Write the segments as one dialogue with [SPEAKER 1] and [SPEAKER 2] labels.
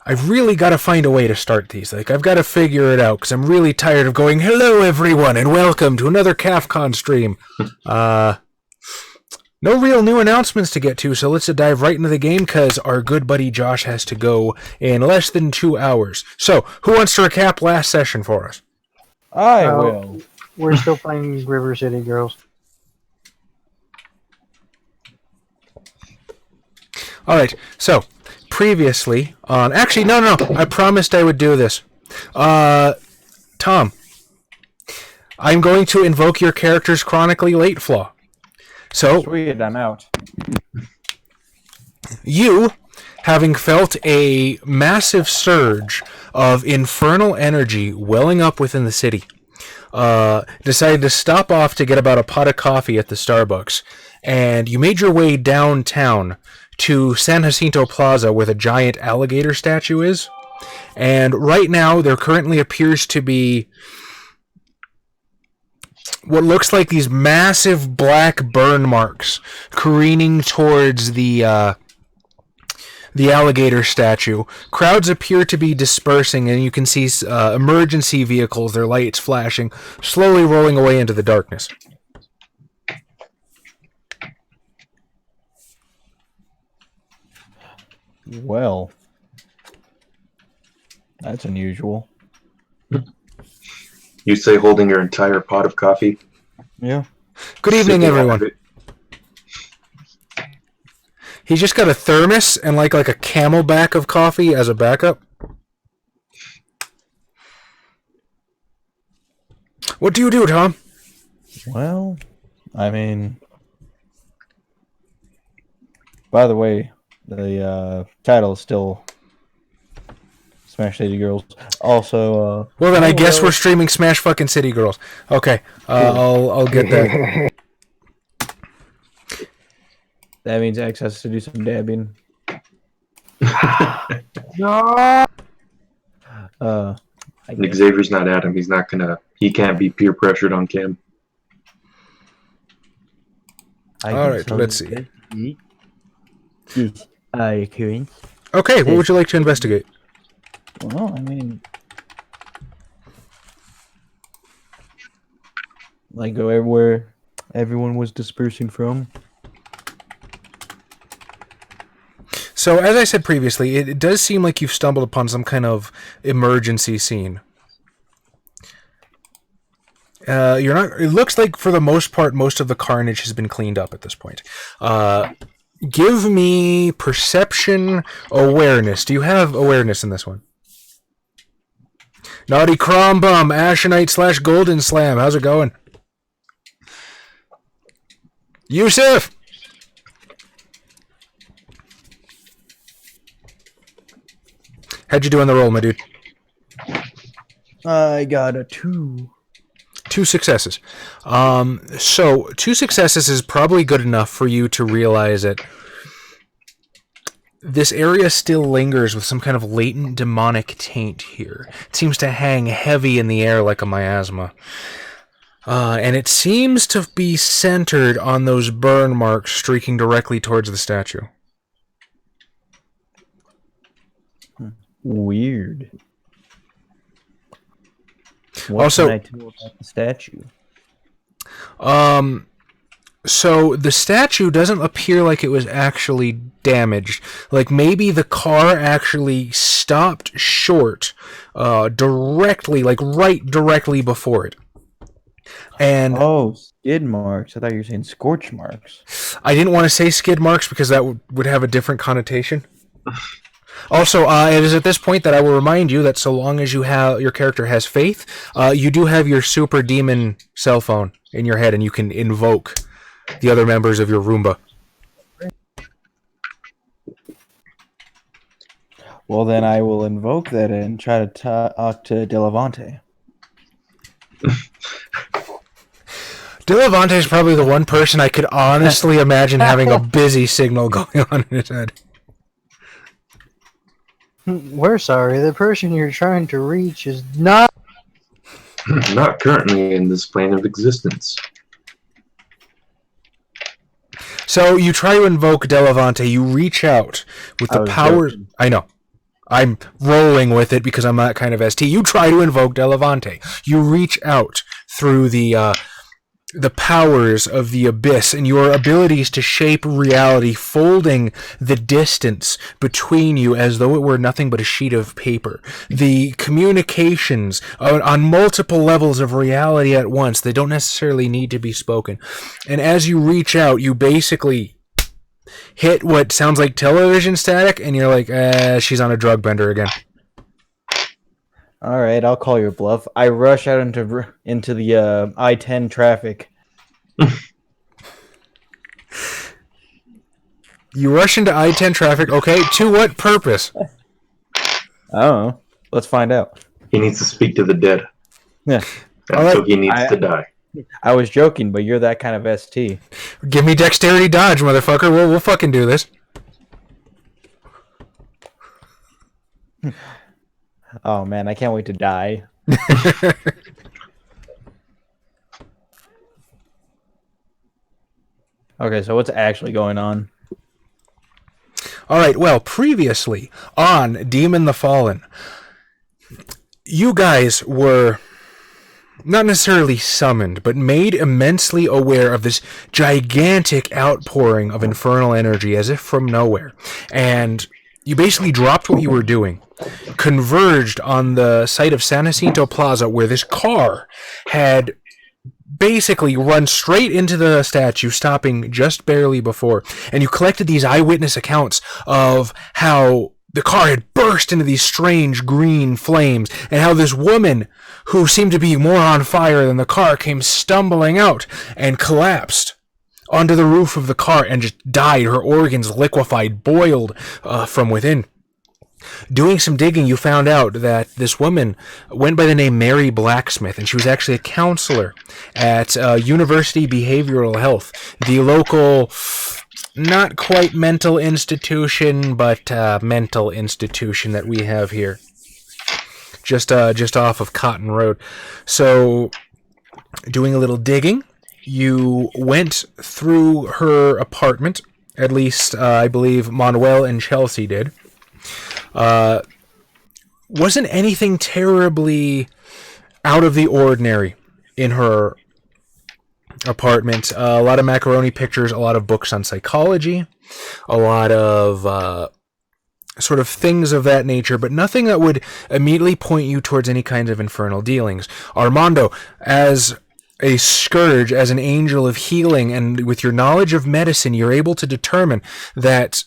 [SPEAKER 1] I've really got to find a way to start these. Like, I've got to figure it out, because I'm really tired of going, hello, everyone, and welcome to another CAFCON stream. No real new announcements to get to, so let's dive right into the game, because our good buddy Josh has to go in less than 2 hours. So, who wants to recap last session for us?
[SPEAKER 2] I will.
[SPEAKER 3] We're still playing River City Girls.
[SPEAKER 1] Alright, so, previously on... Actually, no, I promised I would do this. Tom, I'm going to invoke your character's chronically late flaw. So,
[SPEAKER 2] Sweet, I'm out.
[SPEAKER 1] You, having felt a massive surge of infernal energy welling up within the city, decided to stop off to get about a pot of coffee at the Starbucks, and you made your way downtown to San Jacinto Plaza where the giant alligator statue is. And right now, there currently appears to be what looks like these massive black burn marks careening towards the alligator statue. Crowds appear to be dispersing, and you can see emergency vehicles, their lights flashing, slowly rolling away into the darkness.
[SPEAKER 2] Well, that's unusual.
[SPEAKER 4] You say holding your entire pot of coffee?
[SPEAKER 2] Yeah.
[SPEAKER 1] Good evening,
[SPEAKER 4] Sipping out of
[SPEAKER 1] everyone.
[SPEAKER 4] it.
[SPEAKER 1] He's just got a thermos and like a camelback of coffee as a backup. What do you do, Tom?
[SPEAKER 2] Well, I mean, by the way, the title is still Smash City Girls. Also,
[SPEAKER 1] Well, then I guess we're streaming Smash fucking City Girls. Okay, I'll get that.
[SPEAKER 2] that means X has to do some dabbing.
[SPEAKER 3] No!
[SPEAKER 4] Xavier's not at him. He's not gonna. He can't be peer pressured on cam.
[SPEAKER 1] All right, let's see.
[SPEAKER 2] Okay,
[SPEAKER 1] Okay, what would you like to investigate?
[SPEAKER 2] well, I mean, like go everywhere everyone was dispersing from.
[SPEAKER 1] So, as I said previously, it does seem like you've stumbled upon some kind of emergency scene. You're not. It looks like, for the most part, most of the carnage has been cleaned up at this point. Give me perception awareness. Do you have awareness in this one? Naughty Crom Bum, Ashenite / Golden Slam. How's it going? Yusuf! How'd you do on the roll, my dude?
[SPEAKER 2] I got a 2.
[SPEAKER 1] 2 successes. So 2 successes is probably good enough for you to realize that this area still lingers with some kind of latent demonic taint here. It seems to hang heavy in the air like a miasma. And it seems to be centered on those burn marks streaking directly towards the statue.
[SPEAKER 2] Weird. What
[SPEAKER 1] Also,
[SPEAKER 2] can I tell about the statue?
[SPEAKER 1] So the statue doesn't appear like it was actually damaged. Like maybe the car actually stopped short, directly, like right directly before it. And
[SPEAKER 2] Oh, skid marks. I thought you were saying scorch marks.
[SPEAKER 1] I didn't want to say skid marks because that would have a different connotation. Also, it is at this point that I will remind you that so long as your character has faith, you do have your super demon cell phone in your head, and you can invoke the other members of your Roomba.
[SPEAKER 2] Well, then I will invoke that and try to talk to Delavante.
[SPEAKER 1] Delavante is probably the one person I could honestly imagine having a busy signal going on in his head.
[SPEAKER 3] We're sorry, the person you're trying to reach is not...
[SPEAKER 4] Not currently in this plane of existence.
[SPEAKER 1] So you try to invoke Delavante, you reach out with the power... I know. I'm rolling with it because I'm that kind of ST. You try to invoke Delevante. You reach out through the powers of the abyss and your abilities to shape reality, folding the distance between you as though it were nothing but a sheet of paper. The communications on multiple levels of reality at once, they don't necessarily need to be spoken. And as you reach out, you basically hit what sounds like television static, and you're like, she's on a drug bender again.
[SPEAKER 2] All right, I'll call your bluff. I rush out into the I-10 traffic.
[SPEAKER 1] You rush into I-10 traffic. Okay, to what purpose?
[SPEAKER 2] I don't know. Let's find out.
[SPEAKER 4] He needs to speak to the dead.
[SPEAKER 2] Yeah.
[SPEAKER 4] So he needs to die.
[SPEAKER 2] I was joking, but you're that kind of ST.
[SPEAKER 1] Give me dexterity dodge, motherfucker. We'll fucking do this.
[SPEAKER 2] Oh man, I can't wait to die. Okay, so what's actually going on?
[SPEAKER 1] All right, well, previously on Demon the Fallen, you guys were not necessarily summoned, but made immensely aware of this gigantic outpouring of infernal energy as if from nowhere. And you basically dropped what you were doing, converged on the site of San Jacinto Plaza where this car had basically run straight into the statue, stopping just barely before. And you collected these eyewitness accounts of how the car had burst into these strange green flames, and how this woman, who seemed to be more on fire than the car, came stumbling out and collapsed onto the roof of the car and just died, her organs liquefied, boiled from within. Doing some digging, you found out that this woman went by the name Mary Blacksmith, and she was actually a counselor at University Behavioral Health, the local, not quite mental institution, but mental institution that we have here, just off of Cotton Road. So, doing a little digging, you went through her apartment, at least I believe Manuel and Chelsea did. Wasn't anything terribly out of the ordinary in her apartment. A lot of macaroni pictures, a lot of books on psychology, a lot of sort of things of that nature, but nothing that would immediately point you towards any kind of infernal dealings. Armando, as a scourge, as an angel of healing, and with your knowledge of medicine, you're able to determine that,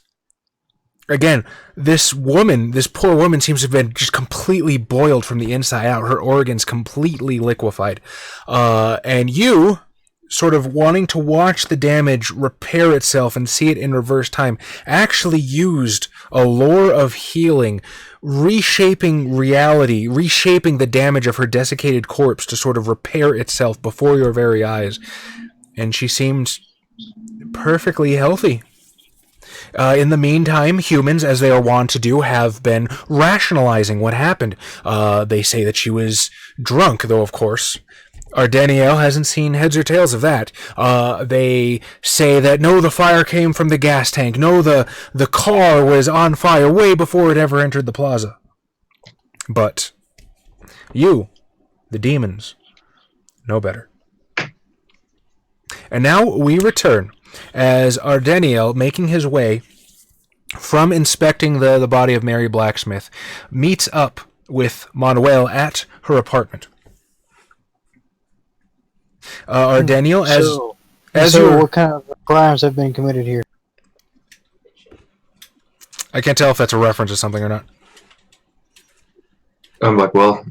[SPEAKER 1] again, this poor woman seems to have been just completely boiled from the inside out, her organs completely liquefied. And you, sort of wanting to watch the damage repair itself and see it in reverse time, actually used a lore of healing, reshaping reality, reshaping the damage of her desiccated corpse to sort of repair itself before your very eyes. And she seemed perfectly healthy. In the meantime, humans, as they are wont to do, have been rationalizing what happened. They say that she was drunk, though, of course, our Danielle hasn't seen heads or tails of that. They say that, no, the fire came from the gas tank. No, the car was on fire way before it ever entered the plaza. But you, the demons, know better. And now we return as Ardeniel, making his way from inspecting the body of Mary Blacksmith, meets up with Manuel at her apartment. Ardeniel,
[SPEAKER 3] what kind of crimes have been committed here?
[SPEAKER 1] I can't tell if that's a reference to something or not.
[SPEAKER 4] I'm like, well,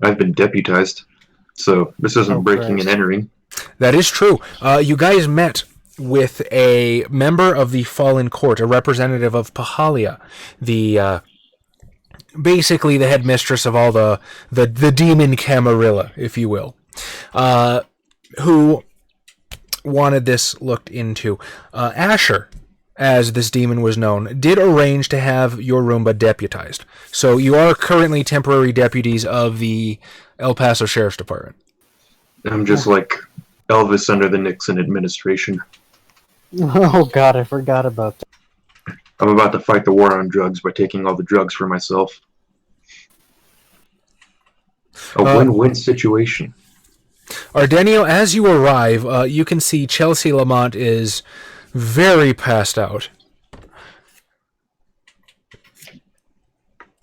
[SPEAKER 4] I've been deputized, so this isn't breaking and entering.
[SPEAKER 1] That is true. You guys met with a member of the Fallen Court, a representative of Pahalia, the basically the headmistress of all the demon Camarilla, if you will, who wanted this looked into. Asher, as this demon was known, did arrange to have your Roomba deputized. So you are currently temporary deputies of the El Paso Sheriff's Department.
[SPEAKER 4] I'm just like Elvis under the Nixon administration.
[SPEAKER 3] Oh God, I forgot about that.
[SPEAKER 4] I'm about to fight the war on drugs by taking all the drugs for myself. A win-win situation.
[SPEAKER 1] Ardenio, as you arrive, you can see Chelsea Lamont is very passed out.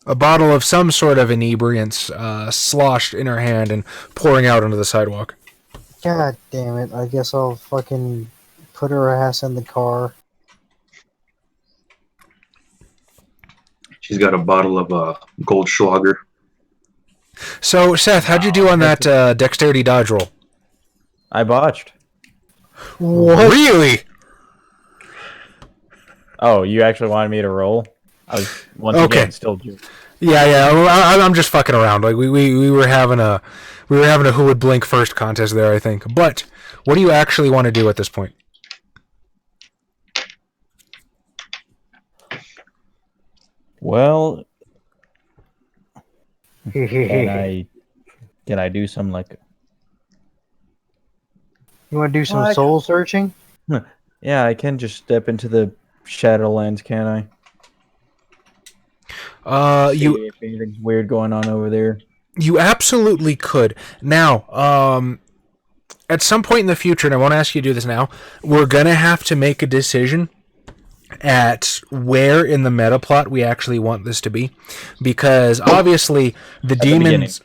[SPEAKER 1] A bottle of some sort of inebriant sloshed in her hand and pouring out onto the sidewalk.
[SPEAKER 3] God damn it. I guess I'll fucking put her ass in the car.
[SPEAKER 4] She's got a bottle of Goldschlager.
[SPEAKER 1] So, Seth, how'd you do on that dexterity dodge roll?
[SPEAKER 2] I botched.
[SPEAKER 3] What?
[SPEAKER 1] Really?
[SPEAKER 2] Oh, you actually wanted me to roll? I was once again still.
[SPEAKER 1] Yeah. Well, I'm just fucking around. Like we were having a who would blink first contest there, I think. But what do you actually want to do at this point?
[SPEAKER 2] Well, can I do some like?
[SPEAKER 3] You want to do some soul searching?
[SPEAKER 2] Yeah, I can just step into the Shadowlands, can I? See if anything's weird going on over there.
[SPEAKER 1] You absolutely could. Now, at some point in the future, and I won't ask you to do this now, we're gonna have to make a decision at where in the meta plot we actually want this to be, because obviously the demons.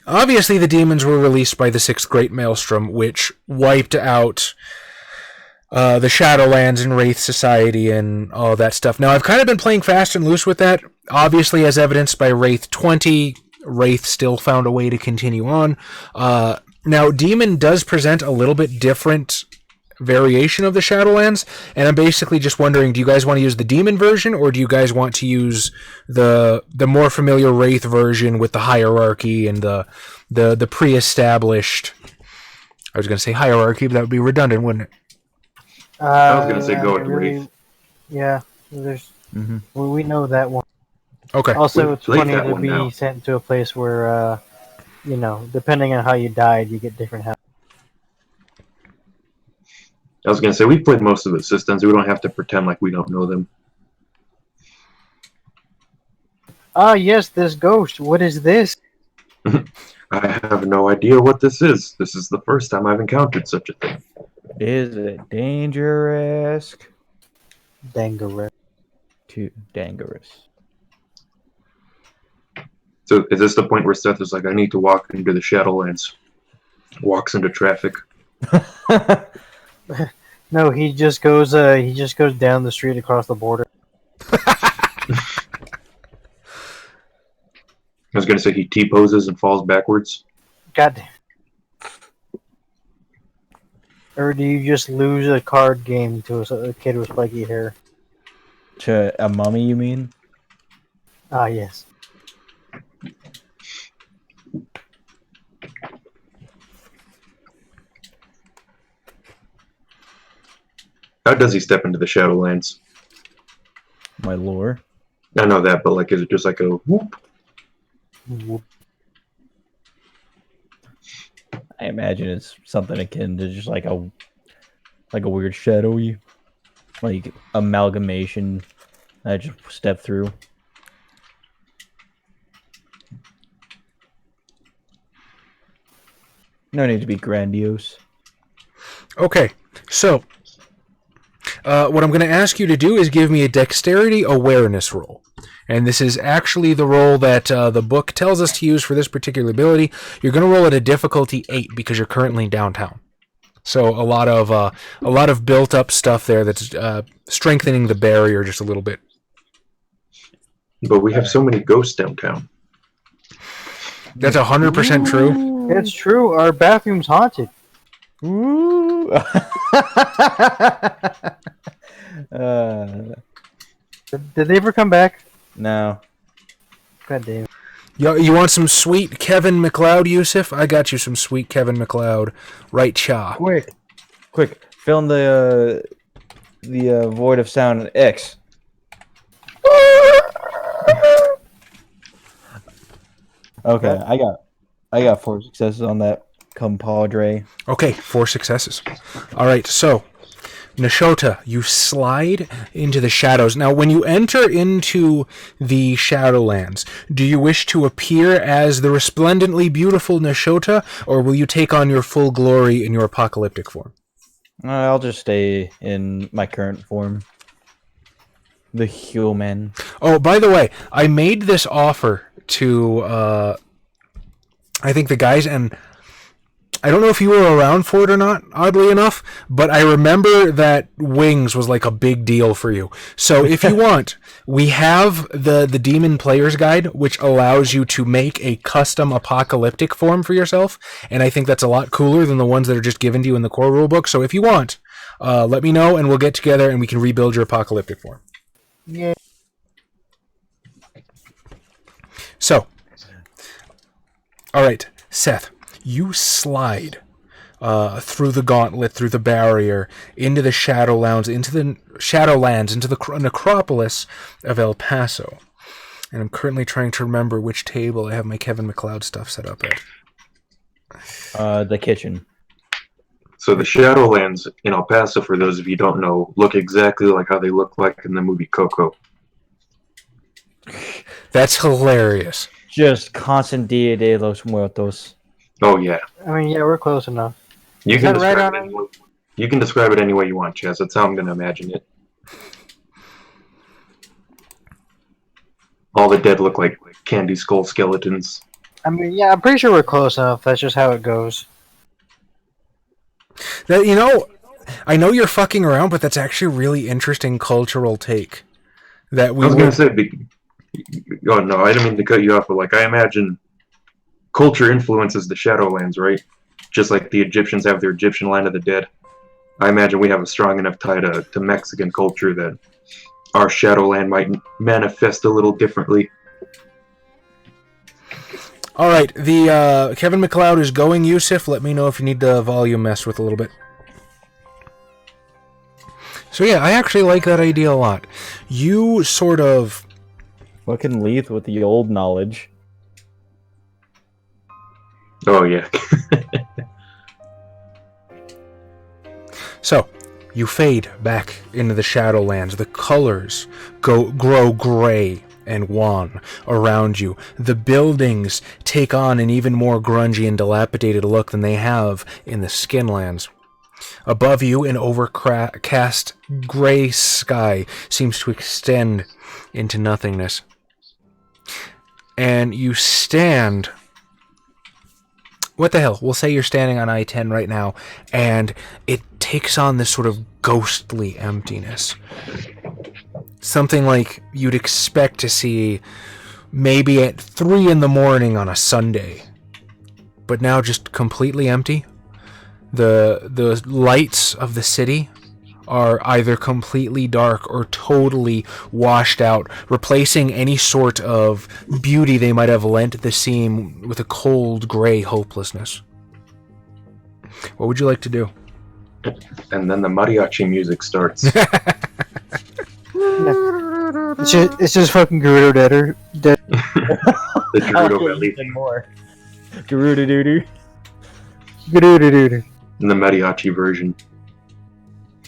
[SPEAKER 1] Obviously the demons were released by the Sixth Great Maelstrom, which wiped out the Shadowlands and Wraith Society and all that stuff. Now, I've kind of been playing fast and loose with that, obviously as evidenced by Wraith 20. Wraith still found a way to continue on. Now, Demon does present a little bit different variation of the Shadowlands, and I'm basically just wondering, do you guys want to use the Demon version, or do you guys want to use the more familiar Wraith version with the hierarchy and the pre-established... I was going to say hierarchy, but that would be redundant, wouldn't it?
[SPEAKER 4] I was going to say go with Wraith.
[SPEAKER 3] Yeah, there's. We know that one.
[SPEAKER 1] Okay.
[SPEAKER 3] Also, it's funny to be
[SPEAKER 4] now.
[SPEAKER 3] sent to a place where, depending on how you died, you get different health.
[SPEAKER 4] I was going to say, we've played most of the systems. We don't have to pretend like we don't know them.
[SPEAKER 3] Ah, yes, this ghost. What is this?
[SPEAKER 4] I have no idea what this is. This is the first time I've encountered such a thing.
[SPEAKER 2] Is it dangerous?
[SPEAKER 3] Dangerous.
[SPEAKER 2] Too dangerous.
[SPEAKER 4] So is this the point where Seth is like, I need to walk into the Shadowlands? Walks into traffic.
[SPEAKER 3] No, he just goes down the street across the border.
[SPEAKER 4] I was going to say he T-poses and falls backwards.
[SPEAKER 3] God damn. Or do you just lose a card game to a kid with spiky hair?
[SPEAKER 2] To a mummy, you mean?
[SPEAKER 3] Ah, yes.
[SPEAKER 4] How does he step into the Shadowlands?
[SPEAKER 2] My lore.
[SPEAKER 4] I know that, but like, is it just like a whoop?
[SPEAKER 3] Whoop.
[SPEAKER 2] I imagine it's something akin to just like a weird shadowy, like amalgamation. I just step through. No need to be grandiose.
[SPEAKER 1] Okay, so what I'm going to ask you to do is give me a dexterity awareness roll. And this is actually the roll that the book tells us to use for this particular ability. You're going to roll at a difficulty 8 because you're currently downtown. So a lot of built-up stuff there that's strengthening the barrier just a little bit.
[SPEAKER 4] But we have so many ghosts downtown.
[SPEAKER 1] That's 100% true.
[SPEAKER 3] It's true. Our bathroom's haunted.
[SPEAKER 2] Ooh.
[SPEAKER 3] Did they ever come back?
[SPEAKER 2] No.
[SPEAKER 3] God damn.
[SPEAKER 1] Yo, you want some sweet Kevin McLeod, Yusuf? I got you some sweet Kevin McLeod. Right, cha.
[SPEAKER 2] Quick, fill in the void of sound and X. Okay, I got 4 successes on that compadre.
[SPEAKER 1] Okay, 4 successes. All right, so Nashota, you slide into the shadows. Now, when you enter into the Shadowlands, do you wish to appear as the resplendently beautiful Nashota, or will you take on your full glory in your apocalyptic form?
[SPEAKER 2] I'll just stay in my current form. The human.
[SPEAKER 1] Oh, by the way, I made this offer to, I think the guys, and I don't know if you were around for it or not, oddly enough, but I remember that wings was like a big deal for you. So if you want, we have the Demon Player's Guide, which allows you to make a custom apocalyptic form for yourself, and I think that's a lot cooler than the ones that are just given to you in the core rulebook. So if you want, let me know, and we'll get together and we can rebuild your apocalyptic form.
[SPEAKER 3] Yeah.
[SPEAKER 1] So, all right, Seth, you slide through the gauntlet, through the barrier, into the Shadowlands, into the necropolis of El Paso. And I'm currently trying to remember which table I have my Kevin MacLeod stuff set up at.
[SPEAKER 2] The kitchen.
[SPEAKER 4] So the Shadowlands in El Paso, for those of you who don't know, look exactly like how they look like in the movie Coco.
[SPEAKER 1] That's hilarious.
[SPEAKER 2] Just constant Dia de los Muertos.
[SPEAKER 4] Oh yeah.
[SPEAKER 3] I mean, yeah, we're close enough.
[SPEAKER 4] You
[SPEAKER 3] Is
[SPEAKER 4] can
[SPEAKER 3] that right
[SPEAKER 4] describe
[SPEAKER 3] on
[SPEAKER 4] it you can describe it any way you want, Chaz. That's how I'm going to imagine it. All the dead look like candy skull skeletons.
[SPEAKER 3] I mean, yeah, I'm pretty sure we're close enough. That's just how it goes.
[SPEAKER 1] That, you know, I know you're fucking around, but that's actually a really interesting cultural take. That we
[SPEAKER 4] I was going to say, oh no, I didn't mean to cut you off, but like I imagine culture influences the Shadowlands, right? Just like the Egyptians have their Egyptian land of the dead. I imagine we have a strong enough tie to Mexican culture that our Shadowland might manifest a little differently.
[SPEAKER 1] All right, the Kevin MacLeod is going. Yusuf, let me know if you need the volume messed with a little bit. So yeah, I actually like that idea a lot. You sort of
[SPEAKER 2] Fucking Leith with the old knowledge.
[SPEAKER 4] Oh yeah.
[SPEAKER 1] So, you fade back into the Shadowlands. The colors grow gray and wan around you. The buildings take on an even more grungy and dilapidated look than they have in the Skinlands. Above you, an overcast gray sky seems to extend into nothingness. And you stand... What the hell? We'll say you're standing on I-10 right now, and it takes on this sort of ghostly emptiness. Something like you'd expect to see maybe at 3 in the morning on a Sunday. But now just completely empty. The lights of the city are either completely dark or totally washed out, replacing any sort of beauty they might have lent the scene with a cold, gray hopelessness. What would you like to do?
[SPEAKER 4] And then the mariachi music starts.
[SPEAKER 3] It's just fucking Gerudo dead.
[SPEAKER 4] The Gerudo belly.
[SPEAKER 2] More. Gerudo doo
[SPEAKER 3] Gerudo.
[SPEAKER 4] In the mariachi version.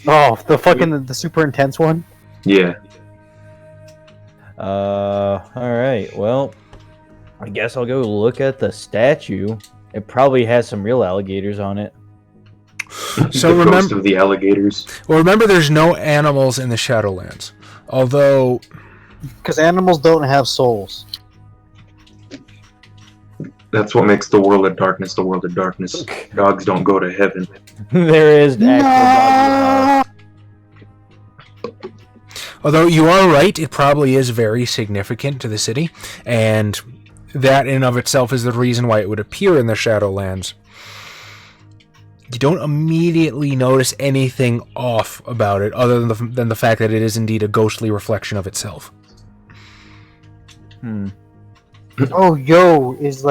[SPEAKER 3] Oh, the super intense one?
[SPEAKER 4] Yeah.
[SPEAKER 2] Alright, well, I guess I'll go look at the statue. It probably has some real alligators on it.
[SPEAKER 1] So
[SPEAKER 4] the ghost of the alligators.
[SPEAKER 1] Well, remember there's no animals in the Shadowlands. Although...
[SPEAKER 3] Because animals don't have souls.
[SPEAKER 4] That's what makes the world of darkness the world of darkness. Dogs don't go to heaven.
[SPEAKER 2] There is actual dog.
[SPEAKER 1] Although you are right, it probably is very significant to the city, and that in and of itself is the reason why it would appear in the Shadowlands. You don't immediately notice anything off about it, other than the fact that it is indeed a ghostly reflection of itself.
[SPEAKER 3] Oh, yo, is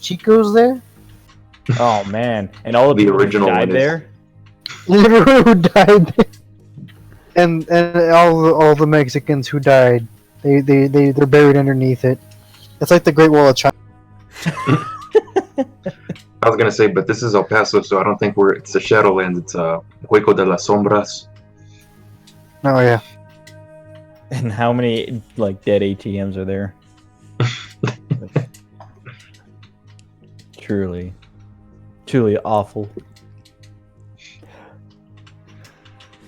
[SPEAKER 3] Chico's there?
[SPEAKER 2] Oh man, and all the
[SPEAKER 4] The
[SPEAKER 2] people who
[SPEAKER 4] original
[SPEAKER 2] died
[SPEAKER 4] one is-
[SPEAKER 2] there.
[SPEAKER 3] Literally who died there. And all the Mexicans who died, they're buried underneath it. It's like the Great Wall of China.
[SPEAKER 4] I was gonna say, but this is El Paso, so I don't think it's the Shadowlands. It's Hueco de las Sombras.
[SPEAKER 3] Oh yeah.
[SPEAKER 2] And how many like dead ATMs are there? Truly awful.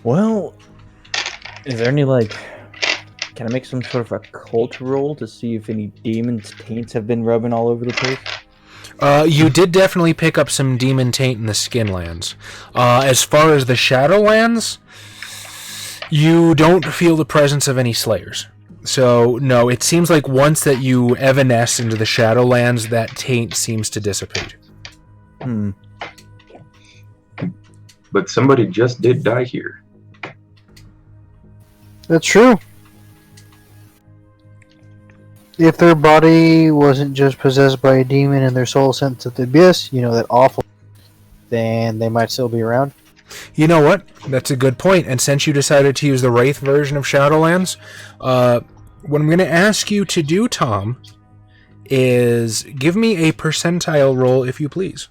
[SPEAKER 2] Well, is there any like? Can I make some sort of a cult roll to see if any demons' taints have been rubbing all over the place?
[SPEAKER 1] You did definitely pick up some demon taint in the Skinlands. As far as the Shadowlands, you don't feel the presence of any Slayers. So, no, it seems like once that you evanesce into the Shadowlands, that taint seems to dissipate.
[SPEAKER 4] But somebody just did die here.
[SPEAKER 3] That's true. If their body wasn't just possessed by a demon and their soul sent to the abyss, that awful, then they might still be around.
[SPEAKER 1] You know what? That's a good point. And since you decided to use the Wraith version of Shadowlands, what I'm going to ask you to do, Tom, is give me a percentile roll, if you please.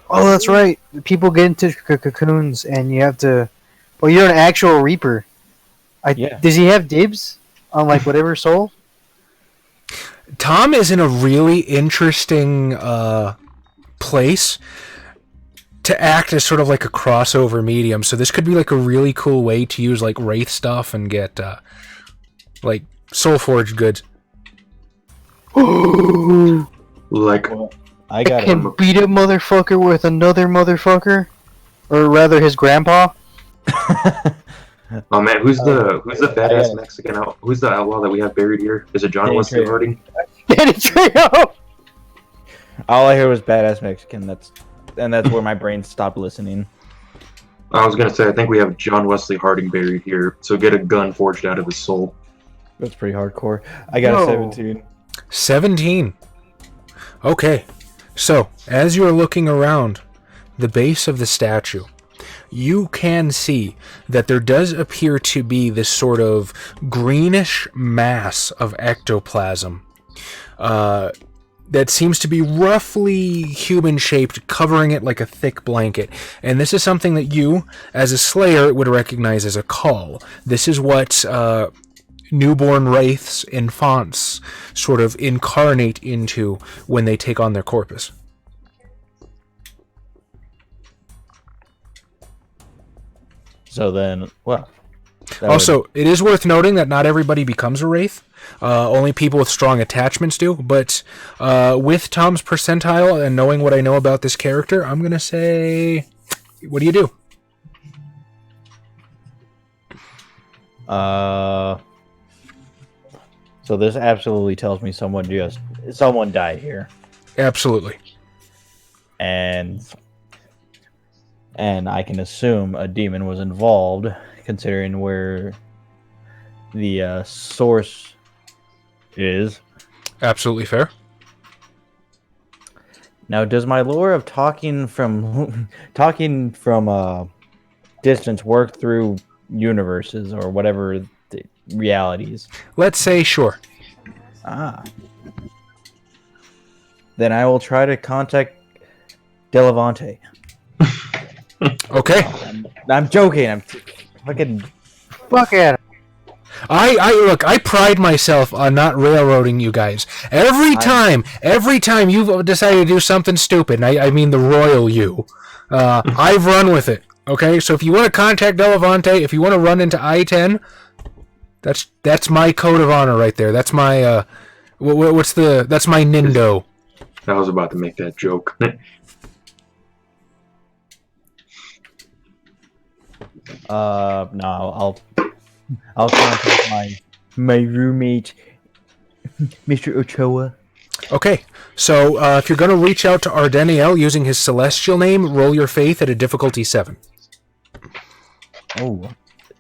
[SPEAKER 3] Oh, that's right. People get into cocoons, and you have to. Well, you're an actual Reaper.
[SPEAKER 2] Yeah.
[SPEAKER 3] Does he have dibs on like whatever soul?
[SPEAKER 1] Tom is in a really interesting place to act as sort of like a crossover medium. So this could be like a really cool way to use like Wraith stuff and get like Soulforged goods.
[SPEAKER 4] Like,
[SPEAKER 2] Well, I
[SPEAKER 3] I
[SPEAKER 2] got
[SPEAKER 3] can beat a motherfucker with another motherfucker, or rather, his grandpa.
[SPEAKER 4] oh man, who's the badass
[SPEAKER 2] got-
[SPEAKER 4] Mexican out? Who's the outlaw that we have buried here? Is it John
[SPEAKER 2] Danny
[SPEAKER 4] Wesley
[SPEAKER 2] Trejo.
[SPEAKER 4] Harding?
[SPEAKER 3] Danny Trejo.
[SPEAKER 2] All I heard was badass Mexican. That's where my brain stopped listening.
[SPEAKER 4] I was gonna say, I think we have John Wesley Harding buried here. So get a gun forged out of his soul.
[SPEAKER 2] That's pretty hardcore. I got
[SPEAKER 3] No.
[SPEAKER 2] a 17.
[SPEAKER 1] 17. Okay. So, as you're looking around the base of the statue, you can see that there does appear to be this sort of greenish mass of ectoplasm that seems to be roughly human-shaped, covering it like a thick blanket. And this is something that you, as a Slayer, would recognize as a call. This is what newborn wraiths, infants, sort of incarnate into when they take on their corpus.
[SPEAKER 2] So then, well.
[SPEAKER 1] Also, it is worth noting that not everybody becomes a wraith. Only people with strong attachments do. But with Tom's percentile and knowing what I know about this character, I'm going to say... What do you do?
[SPEAKER 2] So this absolutely tells me someone died here,
[SPEAKER 1] Absolutely.
[SPEAKER 2] and I can assume a demon was involved, considering where the source is.
[SPEAKER 1] Absolutely fair.
[SPEAKER 2] Now, does my lore of talking from distance work through universes or whatever the realities?
[SPEAKER 1] Let's say sure.
[SPEAKER 2] Ah. Then I will try to contact Delavante.
[SPEAKER 1] Okay.
[SPEAKER 2] I'm joking. I'm fucking.
[SPEAKER 3] Fuck at him.
[SPEAKER 1] I pride myself on not railroading you guys. Every time you've decided to do something stupid, and I mean the royal you, I've run with it. Okay, so if you want to contact Delavante, if you want to run into I-10, that's my code of honor right there. That's my that's my Nindo.
[SPEAKER 4] I was about to make that joke.
[SPEAKER 2] No, I'll contact my roommate, Mr. Ochoa.
[SPEAKER 1] Okay, so if you're going to reach out to Ardeniel using his celestial name, roll your faith at a difficulty 7.
[SPEAKER 2] Oh,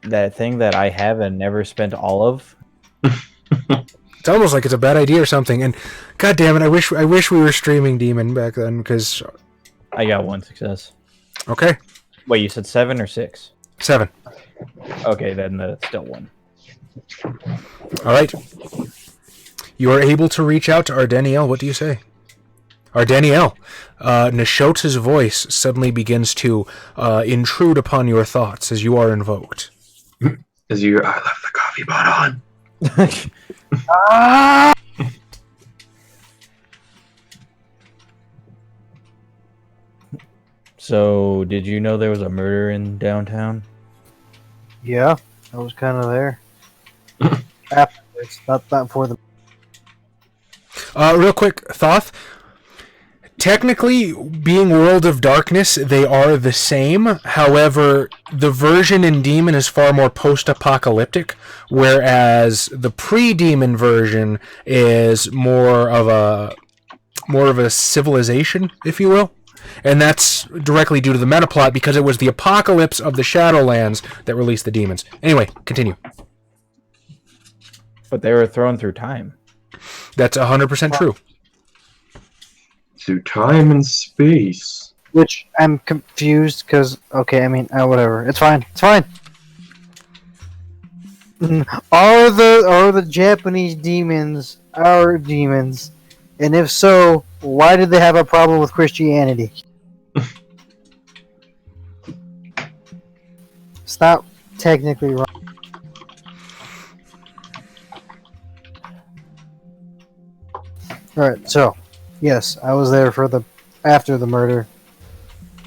[SPEAKER 2] that thing that I have and never spent all of.
[SPEAKER 1] It's almost like it's a bad idea or something. And god damn it, I wish we were streaming Demon back then, because
[SPEAKER 2] I got 1 success.
[SPEAKER 1] okay,
[SPEAKER 2] Wait, you said 7 or 6?
[SPEAKER 1] 7.
[SPEAKER 2] Okay, then that's still 1.
[SPEAKER 1] All right. You are able to reach out to Ardeniel. What do you say? Ardeniel, Nishota's voice suddenly begins to intrude upon your thoughts as you are invoked.
[SPEAKER 4] As you, I left the coffee pot on.
[SPEAKER 3] Ah!
[SPEAKER 2] So, did you know there was a murder in downtown?
[SPEAKER 3] Yeah, I was kind of there. Afterwards, not for the.
[SPEAKER 1] Real quick, Thoth. Technically, being World of Darkness, they are the same. However, the version in Demon is far more post-apocalyptic, whereas the pre-Demon version is more of a civilization, if you will. And that's directly due to the meta plot because it was the apocalypse of the Shadowlands that released the demons. Anyway, continue.
[SPEAKER 2] But they were thrown through time.
[SPEAKER 1] That's 100% true.
[SPEAKER 4] Through time and space.
[SPEAKER 3] Which I'm confused because okay, I mean, whatever. It's fine. It's fine. Are the Japanese demons our demons? And if so, why did they have a problem with Christianity? It's not technically wrong. Alright, so, yes, I was there for after the murder.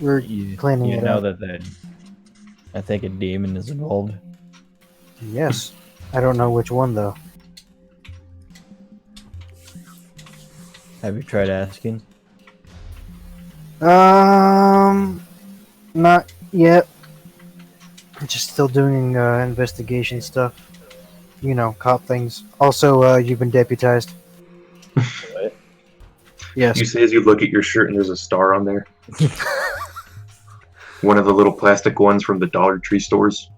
[SPEAKER 3] We're cleaning
[SPEAKER 2] You
[SPEAKER 3] it
[SPEAKER 2] know
[SPEAKER 3] up.
[SPEAKER 2] that I think a demon is involved.
[SPEAKER 3] Yes. I don't know which one, though.
[SPEAKER 2] Have you tried asking?
[SPEAKER 3] Not yet. I'm just still doing investigation stuff. You know, cop things. Also, you've been deputized.
[SPEAKER 2] What?
[SPEAKER 3] Yes.
[SPEAKER 4] You say as you look at your shirt and there's a star on there. One of the little plastic ones from the Dollar Tree stores.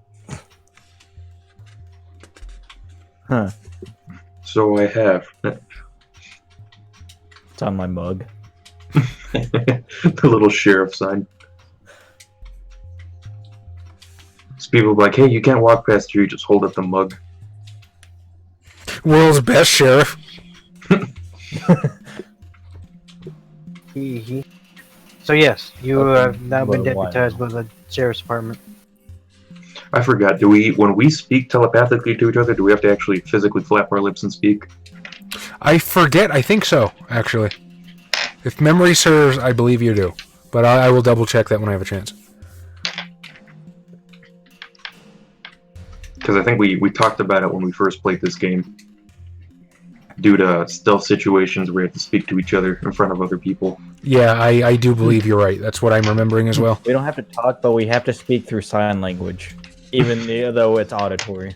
[SPEAKER 2] Huh.
[SPEAKER 4] So I have.
[SPEAKER 2] It's on my mug.
[SPEAKER 4] The little sheriff sign. So people be like, hey, you can't walk past here, you just hold up the mug.
[SPEAKER 1] World's best sheriff.
[SPEAKER 3] So yes, you have now been
[SPEAKER 2] Well, why?
[SPEAKER 3] deputized by the sheriff's department.
[SPEAKER 4] I forgot, when we speak telepathically to each other, do we have to actually physically flap our lips and speak?
[SPEAKER 1] I forget. I think so, actually. If memory serves, I believe you do. But I will double check that when I have a chance.
[SPEAKER 4] Because I think we talked about it when we first played this game. Due to stealth situations where we have to speak to each other in front of other people.
[SPEAKER 1] Yeah, I do believe you're right. That's what I'm remembering as well.
[SPEAKER 2] We don't have to talk, but we have to speak through sign language, even though it's auditory.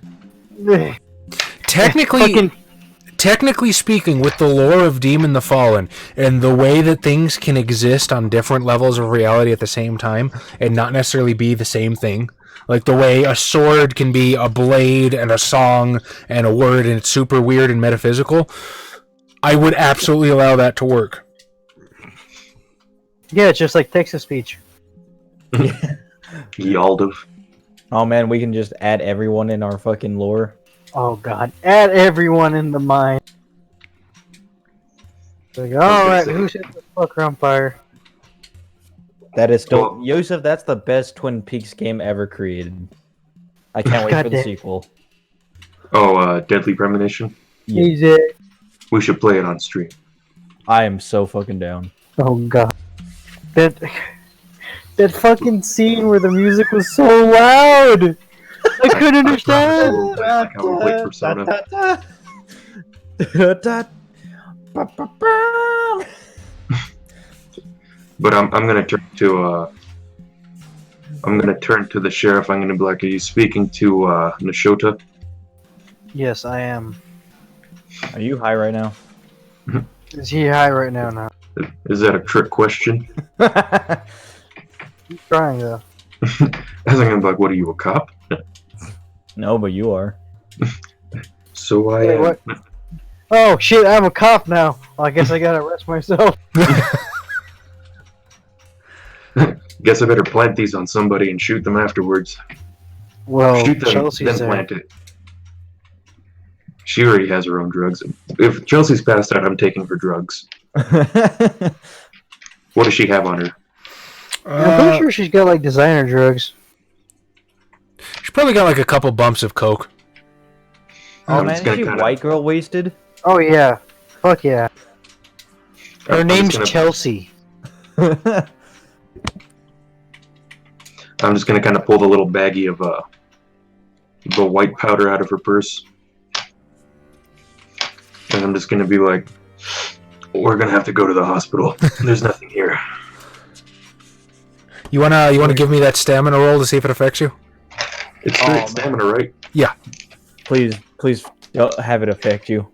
[SPEAKER 1] Technically speaking, with the lore of Demon the Fallen, and the way that things can exist on different levels of reality at the same time, and not necessarily be the same thing, like the way a sword can be a blade and a song and a word, and it's super weird and metaphysical, I would absolutely allow that to work.
[SPEAKER 3] Yeah, it's just like text-to-speech.
[SPEAKER 4] Yaldiv.
[SPEAKER 2] Oh man, we can just add everyone in our fucking lore.
[SPEAKER 3] Oh god, add everyone in the mind. Like, alright, who set the fucker on fire?
[SPEAKER 2] That is still
[SPEAKER 4] Well-
[SPEAKER 2] Yosef. That's the best Twin Peaks game ever created. I can't wait for the
[SPEAKER 3] Goddamn.
[SPEAKER 2] sequel.
[SPEAKER 4] Oh, Deadly Premonition?
[SPEAKER 2] Yeah.
[SPEAKER 3] Easy.
[SPEAKER 4] We should play it on stream.
[SPEAKER 2] I am so fucking down.
[SPEAKER 3] Oh god. That fucking scene where the music was so loud! I couldn't understand!
[SPEAKER 4] Like how we play Persona. But I'm gonna turn to the sheriff. I'm gonna be like, are you speaking to Nashota?
[SPEAKER 3] Yes, I am.
[SPEAKER 2] Are you high right now?
[SPEAKER 3] Is he high right now?
[SPEAKER 4] Is that a trick question?
[SPEAKER 3] He's trying though.
[SPEAKER 4] As I'm gonna be like, what are you, a cop?
[SPEAKER 2] No, but you are.
[SPEAKER 4] So I
[SPEAKER 3] Wait, what? Oh shit, I'm a cop now. Well, I guess I gotta arrest myself.
[SPEAKER 4] guess I better plant these on somebody and shoot them afterwards.
[SPEAKER 3] Well,
[SPEAKER 4] Shoot them,
[SPEAKER 3] Chelsea's
[SPEAKER 4] then
[SPEAKER 3] there.
[SPEAKER 4] plant it. She already has her own drugs. If Chelsea's passed out, I'm taking her drugs. What does she have on her?
[SPEAKER 3] I'm pretty sure she's got like designer drugs.
[SPEAKER 1] She probably got like a couple bumps of coke.
[SPEAKER 2] Oh
[SPEAKER 4] I'm
[SPEAKER 2] man,
[SPEAKER 4] just
[SPEAKER 2] is
[SPEAKER 4] gonna
[SPEAKER 2] she
[SPEAKER 4] kinda-
[SPEAKER 2] white girl wasted?
[SPEAKER 3] Oh yeah, fuck yeah. Her
[SPEAKER 4] I'm
[SPEAKER 3] name's
[SPEAKER 4] just gonna-
[SPEAKER 3] Chelsea.
[SPEAKER 4] I'm just gonna kind of pull the little baggie of the white powder out of her purse, and I'm just gonna be like, "We're gonna have to go to the hospital. There's nothing here."
[SPEAKER 1] You wanna give me that stamina roll to see if it affects you?
[SPEAKER 4] It's
[SPEAKER 2] Oh,
[SPEAKER 4] straight
[SPEAKER 2] man.
[SPEAKER 4] stamina, right?
[SPEAKER 1] Yeah.
[SPEAKER 2] Please don't have it affect you.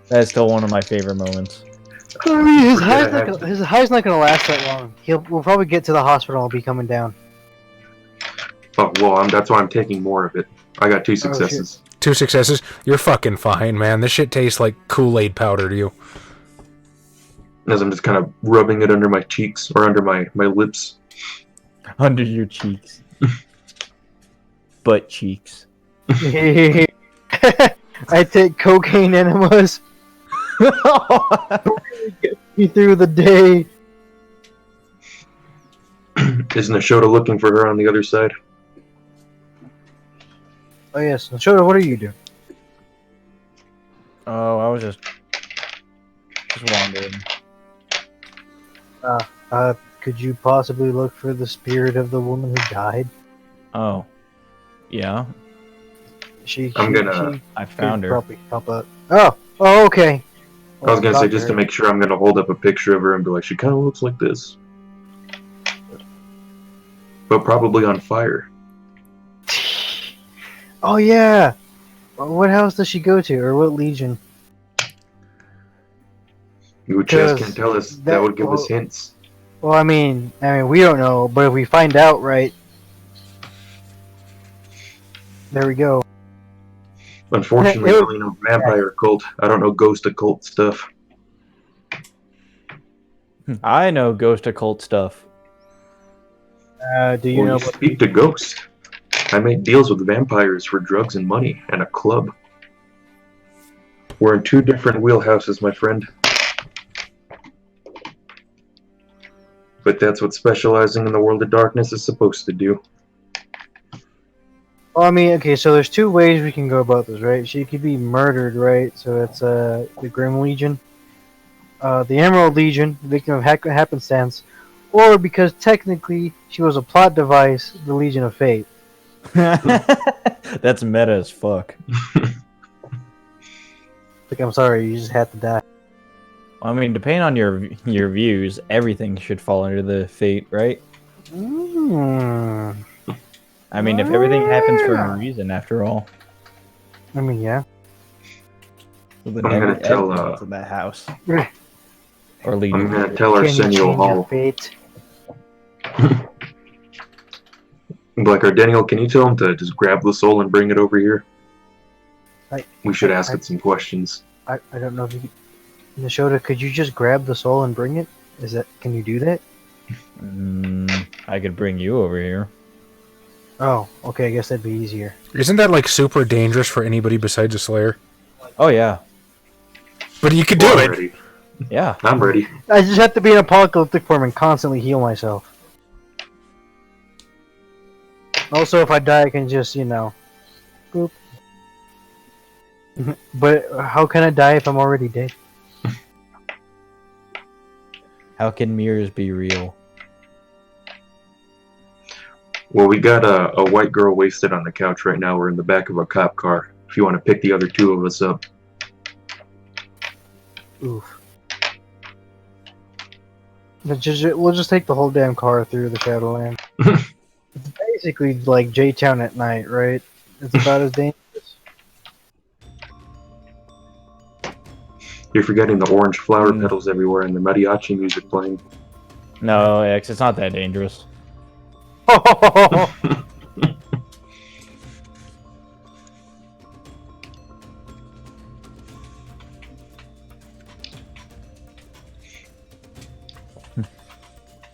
[SPEAKER 2] That's still one of my favorite moments.
[SPEAKER 3] I mean, his
[SPEAKER 4] Forget
[SPEAKER 3] high's not gonna last that long. We'll probably get to the hospital and be coming down.
[SPEAKER 4] Oh well, that's why I'm taking more of it. I got 2 successes.
[SPEAKER 1] 2 successes. You're fucking fine, man. This shit tastes like Kool-Aid powder to you.
[SPEAKER 4] As I'm just kind of rubbing it under my cheeks or under my lips.
[SPEAKER 2] Under your cheeks. Butt cheeks.
[SPEAKER 3] I take cocaine enemas. Get me through the day.
[SPEAKER 4] Isn't Ashota looking for her on the other side?
[SPEAKER 3] Oh yes, Shota, what are you doing?
[SPEAKER 2] Oh, I was just wandering.
[SPEAKER 3] Could you possibly look for the spirit of the woman who died?
[SPEAKER 2] Oh. Yeah, I found her.
[SPEAKER 3] Probably pop up. Oh, okay.
[SPEAKER 4] I was gonna say, just to
[SPEAKER 3] Doctor.
[SPEAKER 4] make sure, I'm gonna hold up a picture of her and be like, she kind of looks like this. But probably on fire.
[SPEAKER 3] Oh yeah. What house does she go to, or what legion?
[SPEAKER 4] You just
[SPEAKER 3] 'Cause
[SPEAKER 4] can't tell us. That
[SPEAKER 3] that-
[SPEAKER 4] would give us
[SPEAKER 3] well-
[SPEAKER 4] hints.
[SPEAKER 3] Well, I mean, we don't know, but if we find out, right? There we go.
[SPEAKER 4] Unfortunately,
[SPEAKER 3] it
[SPEAKER 4] I
[SPEAKER 3] would-
[SPEAKER 4] only know vampire cult. I don't know ghost occult stuff.
[SPEAKER 2] I know ghost occult stuff.
[SPEAKER 3] Do you
[SPEAKER 4] Well,
[SPEAKER 3] know
[SPEAKER 4] you
[SPEAKER 3] what?
[SPEAKER 4] speak to ghost. I make deals with vampires for drugs and money and a club. We're in 2 different wheelhouses, my friend. But that's what specializing in the world of darkness is supposed to do.
[SPEAKER 3] Well, I mean, okay, so there's 2 ways we can go about this, right? She could be murdered, right? So it's the Grim Legion, the Emerald Legion, victim of happenstance, or because technically she was a plot device, the Legion of Fate.
[SPEAKER 2] That's meta as fuck.
[SPEAKER 3] Like, I'm sorry, you just had to die.
[SPEAKER 2] I mean, depending on your views, everything should fall under the fate, right?
[SPEAKER 3] Mm.
[SPEAKER 2] I mean, if everything happens for a reason, after all.
[SPEAKER 3] I mean, yeah.
[SPEAKER 2] Well, then
[SPEAKER 4] I'm gonna tell,
[SPEAKER 2] everyone's in that house.
[SPEAKER 3] Right.
[SPEAKER 2] Or
[SPEAKER 4] I'm
[SPEAKER 2] leader.
[SPEAKER 4] gonna tell
[SPEAKER 3] Can you
[SPEAKER 4] Arsenio
[SPEAKER 3] change your
[SPEAKER 4] Hall.
[SPEAKER 3] fate?
[SPEAKER 4] Like, Daniel, can you tell him to just grab the soul and bring it over here? We should ask it some questions.
[SPEAKER 3] I don't know if you could... Nishota, could you just grab the soul and bring it? Can you do that?
[SPEAKER 2] I could bring you over here.
[SPEAKER 3] Oh, okay, I guess that'd be easier.
[SPEAKER 1] Isn't that like super dangerous for anybody besides a Slayer?
[SPEAKER 2] Oh yeah,
[SPEAKER 1] But you could do
[SPEAKER 4] I'm
[SPEAKER 1] it.
[SPEAKER 4] ready.
[SPEAKER 2] yeah.
[SPEAKER 4] I'm ready.
[SPEAKER 3] I just have to be in apocalyptic form and constantly heal myself. Also, if I die, I can just, boop. But how can I die if I'm already dead?
[SPEAKER 2] How can mirrors be real?
[SPEAKER 4] Well, we got a white girl wasted on the couch right now. We're in the back of a cop car. If you want to pick the other 2 of us up.
[SPEAKER 3] Oof. We'll just take the whole damn car through the Shadowland. It's basically like J-Town at night, right? It's about as dangerous.
[SPEAKER 4] You're forgetting the orange flower petals everywhere and the mariachi music playing.
[SPEAKER 2] No, X, it's not that dangerous.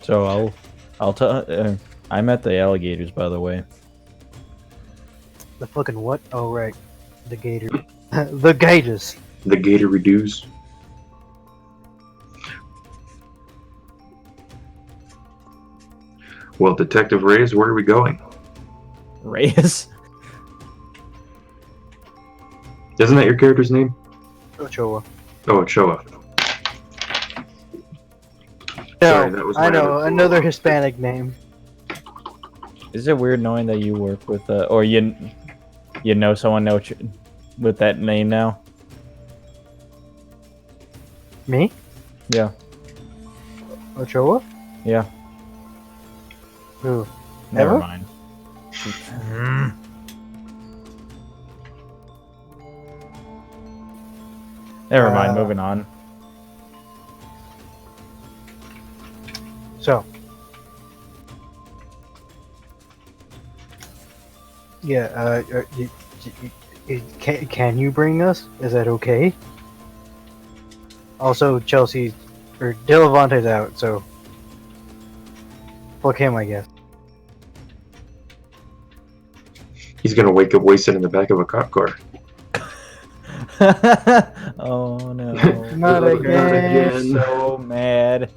[SPEAKER 2] So I'll tell. I'm at the alligators, by the way.
[SPEAKER 3] The fucking what? Oh, right. The gator. The gators.
[SPEAKER 4] The gator reduce. Well, Detective Reyes, where are we going?
[SPEAKER 2] Reyes?
[SPEAKER 4] Isn't that your character's name?
[SPEAKER 3] Ochoa.
[SPEAKER 4] Oh, Ochoa.
[SPEAKER 3] No,
[SPEAKER 4] Sorry, that was
[SPEAKER 3] I
[SPEAKER 4] my
[SPEAKER 3] know
[SPEAKER 4] other-
[SPEAKER 3] another Hispanic name.
[SPEAKER 2] Is it weird knowing that you work with, or you know someone with that name now?
[SPEAKER 3] Me?
[SPEAKER 2] Yeah.
[SPEAKER 3] Ochoa?
[SPEAKER 2] Yeah.
[SPEAKER 3] Who?
[SPEAKER 2] Never
[SPEAKER 3] Ever?
[SPEAKER 2] mind. Never mind. Moving on.
[SPEAKER 3] So. Yeah, can you bring us? Is that okay? Also, Chelsea, or Delavante's out, so fuck him, I guess.
[SPEAKER 4] He's gonna wake up wasted in the back of a cop car.
[SPEAKER 2] Oh no.
[SPEAKER 3] Not again.
[SPEAKER 2] I'm so mad.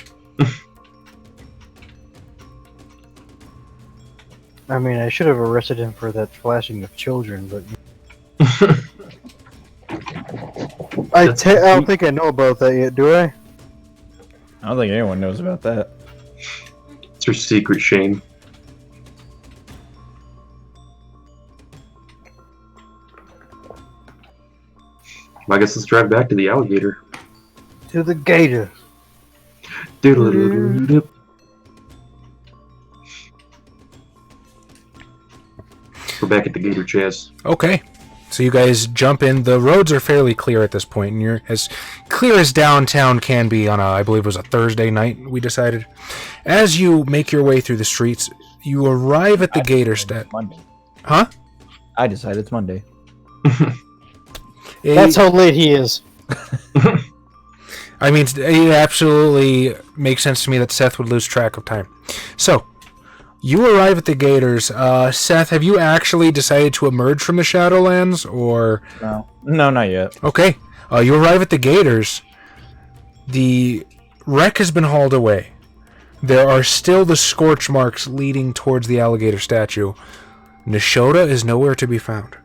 [SPEAKER 3] I mean, I should have arrested him for that flashing of children, but I don't think I know about that yet, do I?
[SPEAKER 2] I don't think anyone knows about that.
[SPEAKER 4] It's her secret shame. I guess let's drive back to the alligator.
[SPEAKER 3] To the gator.
[SPEAKER 4] Doodle-doodle-doodle. We're back at the gator chaz.
[SPEAKER 1] Okay. So you guys jump in. The roads are fairly clear at this point, and you're as clear as downtown can be on I believe it was a Thursday night, we decided. As you make your way through the streets, you arrive at the gator stat.
[SPEAKER 2] Monday.
[SPEAKER 1] Huh?
[SPEAKER 2] I decided it's Monday.
[SPEAKER 3] That's how late he is.
[SPEAKER 1] I mean, it absolutely makes sense to me that Seth would lose track of time. So, you arrive at the Gators. Seth, have you actually decided to emerge from the Shadowlands, or...
[SPEAKER 2] No, not yet.
[SPEAKER 1] Okay. You arrive at the Gators. The wreck has been hauled away. There are still the scorch marks leading towards the alligator statue. Nishoda is nowhere to be found.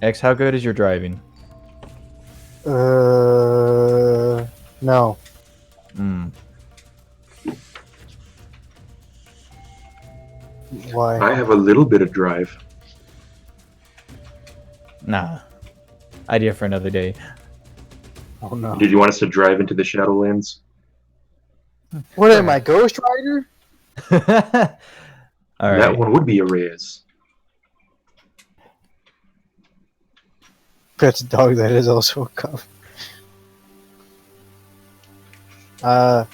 [SPEAKER 2] X, how good is your driving?
[SPEAKER 3] No. Why?
[SPEAKER 4] I have a little bit of drive.
[SPEAKER 2] Nah. Idea for another day.
[SPEAKER 3] Oh no.
[SPEAKER 4] Did you want us to drive into the Shadowlands?
[SPEAKER 3] What am I, Ghost Rider?
[SPEAKER 2] All right.
[SPEAKER 4] That one would be a Reyes.
[SPEAKER 3] That's a dog that is also a cub.
[SPEAKER 2] All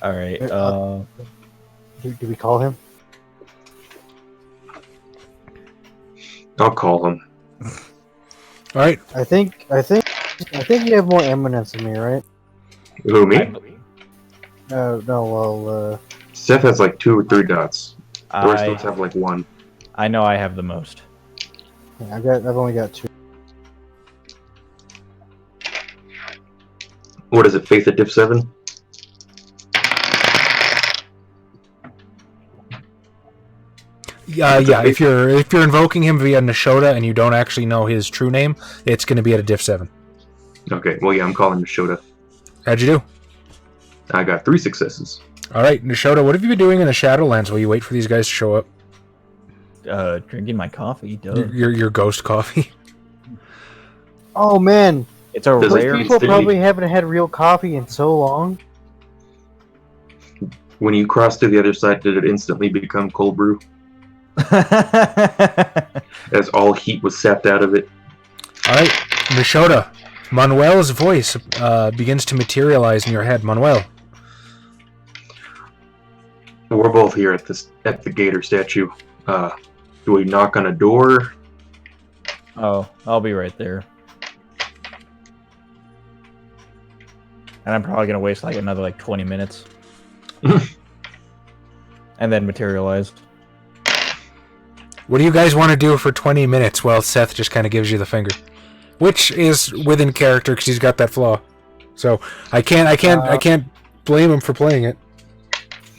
[SPEAKER 2] right.
[SPEAKER 3] Do we call him?
[SPEAKER 4] I'll call him.
[SPEAKER 1] All right.
[SPEAKER 3] I think you have more eminence than me, right?
[SPEAKER 4] Who, me?
[SPEAKER 3] No, well,
[SPEAKER 4] Seth has like 2 or 3 dots. The rest of
[SPEAKER 2] I,
[SPEAKER 4] us have like 1.
[SPEAKER 2] I know I have the most.
[SPEAKER 3] yeah, I've only got 2.
[SPEAKER 4] What is it, Faith at Div 7?
[SPEAKER 1] Yeah. If you're invoking him via Nishoda and you don't actually know his true name, it's going to be at a Div 7.
[SPEAKER 4] Okay, well, yeah, I'm calling Nishoda.
[SPEAKER 1] How'd you do?
[SPEAKER 4] I got 3 successes.
[SPEAKER 1] All right, Nishoda, what have you been doing in the Shadowlands while you wait for these guys to show up?
[SPEAKER 2] Drinking my coffee, duh.
[SPEAKER 1] Your ghost coffee.
[SPEAKER 3] Oh man,
[SPEAKER 2] It's a
[SPEAKER 4] Does it
[SPEAKER 2] rare.
[SPEAKER 3] people
[SPEAKER 4] Sticky.
[SPEAKER 3] probably haven't had real coffee in so long.
[SPEAKER 4] When you cross to the other side, did it instantly become cold brew? As all heat was sapped out of it?
[SPEAKER 1] All right, Nishoda, Manuel's voice begins to materialize in your head. Manuel.
[SPEAKER 4] We're both here at the gator statue. Do we knock on a door?
[SPEAKER 2] Oh, I'll be right there. And I'm probably gonna waste like another 20 minutes. And then materialize.
[SPEAKER 1] What do you guys want to do for 20 minutes? Well, Seth just kind of gives you the finger, which is within character because he's got that flaw. So I can't blame him for playing it.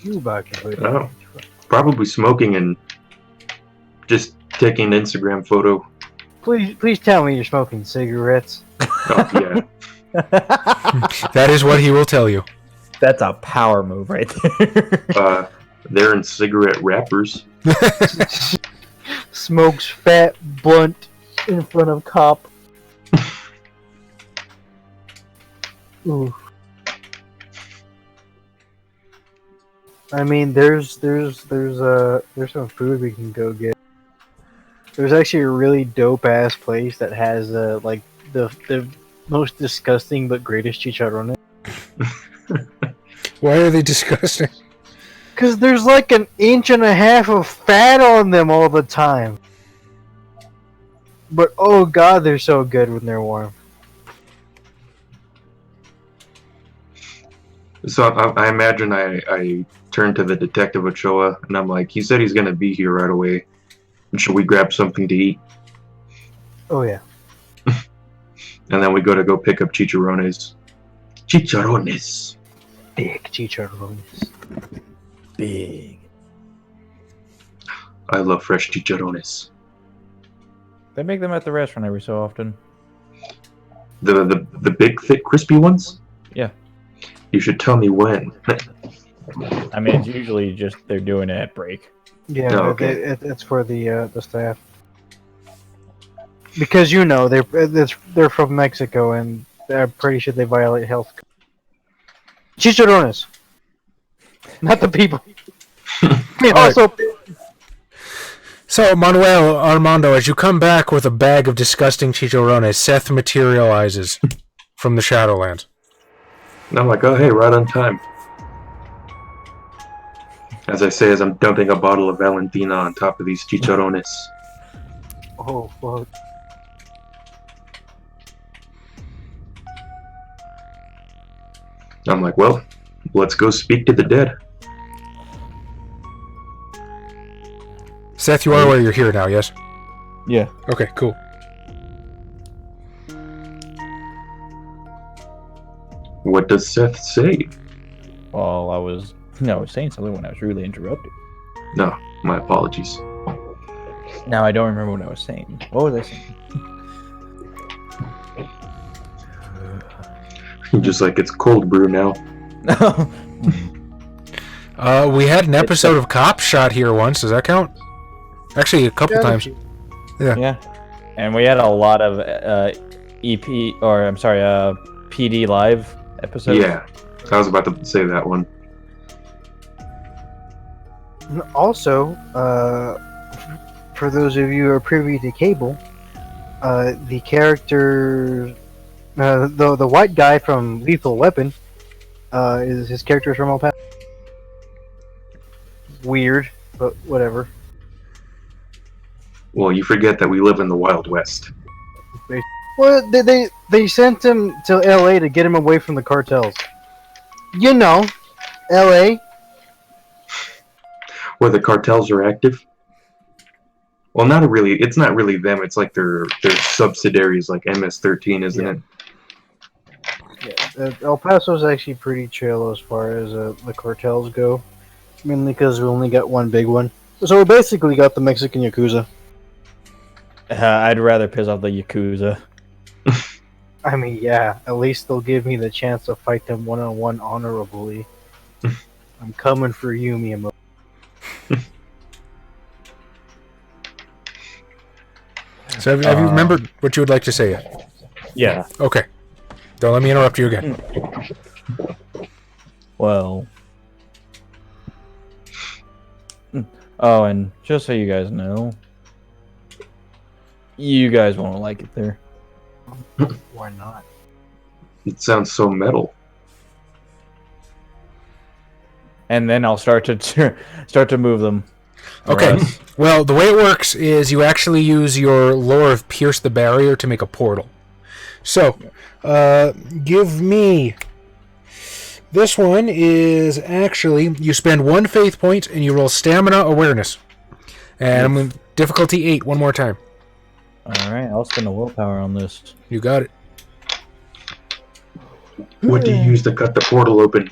[SPEAKER 3] You back to
[SPEAKER 4] Oh, probably smoking and just taking an Instagram photo.
[SPEAKER 3] Please tell me you're smoking cigarettes.
[SPEAKER 4] Oh, yeah.
[SPEAKER 1] That is what he will tell you.
[SPEAKER 2] That's a power move right there.
[SPEAKER 4] They're in cigarette wrappers.
[SPEAKER 3] Smokes fat blunt in front of cop. Ooh. I mean, there's some food we can go get. There's actually a really dope ass place that has like the most disgusting but greatest chicharrones.
[SPEAKER 1] Why are they disgusting?
[SPEAKER 3] Because there's like 1.5 inches of fat on them all the time. But oh god, they're so good when they're warm.
[SPEAKER 4] So I imagine I turn to the Detective Ochoa, and I'm like, he said he's going to be here right away. Should we grab something to eat?
[SPEAKER 3] Oh yeah.
[SPEAKER 4] And then we go pick up chicharrones. Chicharrones.
[SPEAKER 3] Big chicharrones.
[SPEAKER 2] Big.
[SPEAKER 4] I love fresh chicharrones.
[SPEAKER 2] They make them at the restaurant every so often.
[SPEAKER 4] The big, thick, crispy ones?
[SPEAKER 2] Yeah.
[SPEAKER 4] You should tell me when.
[SPEAKER 2] I mean, it's usually just they're doing it at break.
[SPEAKER 3] Yeah,
[SPEAKER 4] Oh, okay.
[SPEAKER 3] it's for the staff. Because they're from Mexico and I'm pretty sure they violate health. Chicharrones, not the people. I mean, also,
[SPEAKER 1] So, Manuel Armando, as you come back with a bag of disgusting chicharrones, Seth materializes from the Shadowlands.
[SPEAKER 4] And I'm like, oh, hey, right on time. As I say, as I'm dumping a bottle of Valentina on top of these chicharrones.
[SPEAKER 3] oh fuck.
[SPEAKER 4] I'm like, well, let's go speak to the dead.
[SPEAKER 1] Seth, you are aware you're here now, yes?
[SPEAKER 2] Yeah.
[SPEAKER 1] Okay, cool.
[SPEAKER 4] What does Seth say?
[SPEAKER 2] Well, I was saying something when I was really interrupted.
[SPEAKER 4] No, my apologies.
[SPEAKER 2] Now I don't remember what I was saying. What was I saying?
[SPEAKER 4] Just like it's cold brew now.
[SPEAKER 1] We had an episode of Cop Shot here once. Does that count? Actually, a couple times.
[SPEAKER 2] Yeah. And we had a lot of PD Live episodes.
[SPEAKER 4] Yeah, I was about to say that one.
[SPEAKER 3] Also, for those of you who are privy to cable, the character, the white guy from Lethal Weapon, is his character is from El Paso. Weird, but whatever.
[SPEAKER 4] Well, you forget that we live in the Wild West.
[SPEAKER 3] Well, they sent him to LA to get him away from the cartels. You know, LA.
[SPEAKER 4] Where the cartels are active. Well, not really. It's not really them. It's like their subsidiaries, like MS-13, isn't it?
[SPEAKER 3] Yeah, El Paso's actually pretty chill as far as the cartels go. Mainly because we only got one big one. So we basically got the Mexican Yakuza.
[SPEAKER 2] I'd rather piss off the Yakuza.
[SPEAKER 3] I mean, yeah, at least they'll give me the chance to fight them one-on-one honorably. I'm coming for you, Miyamoto.
[SPEAKER 1] So have you remembered what you would like to say yet?
[SPEAKER 2] Yeah.
[SPEAKER 1] Okay. Don't let me interrupt you again.
[SPEAKER 2] Well. Oh, and just so you guys know, you guys won't like it there.
[SPEAKER 3] Why not?
[SPEAKER 4] It sounds so metal.
[SPEAKER 2] And then I'll start to move them.
[SPEAKER 1] Okay. Well, the way it works is you actually use your lore of Pierce the Barrier to make a portal. So, give me... This one is actually... You spend 1 faith point and you roll Stamina Awareness. And I'm going difficulty 8 one more time.
[SPEAKER 2] Alright, I'll spend a willpower on this.
[SPEAKER 1] You got it.
[SPEAKER 4] What do you use to cut the portal open?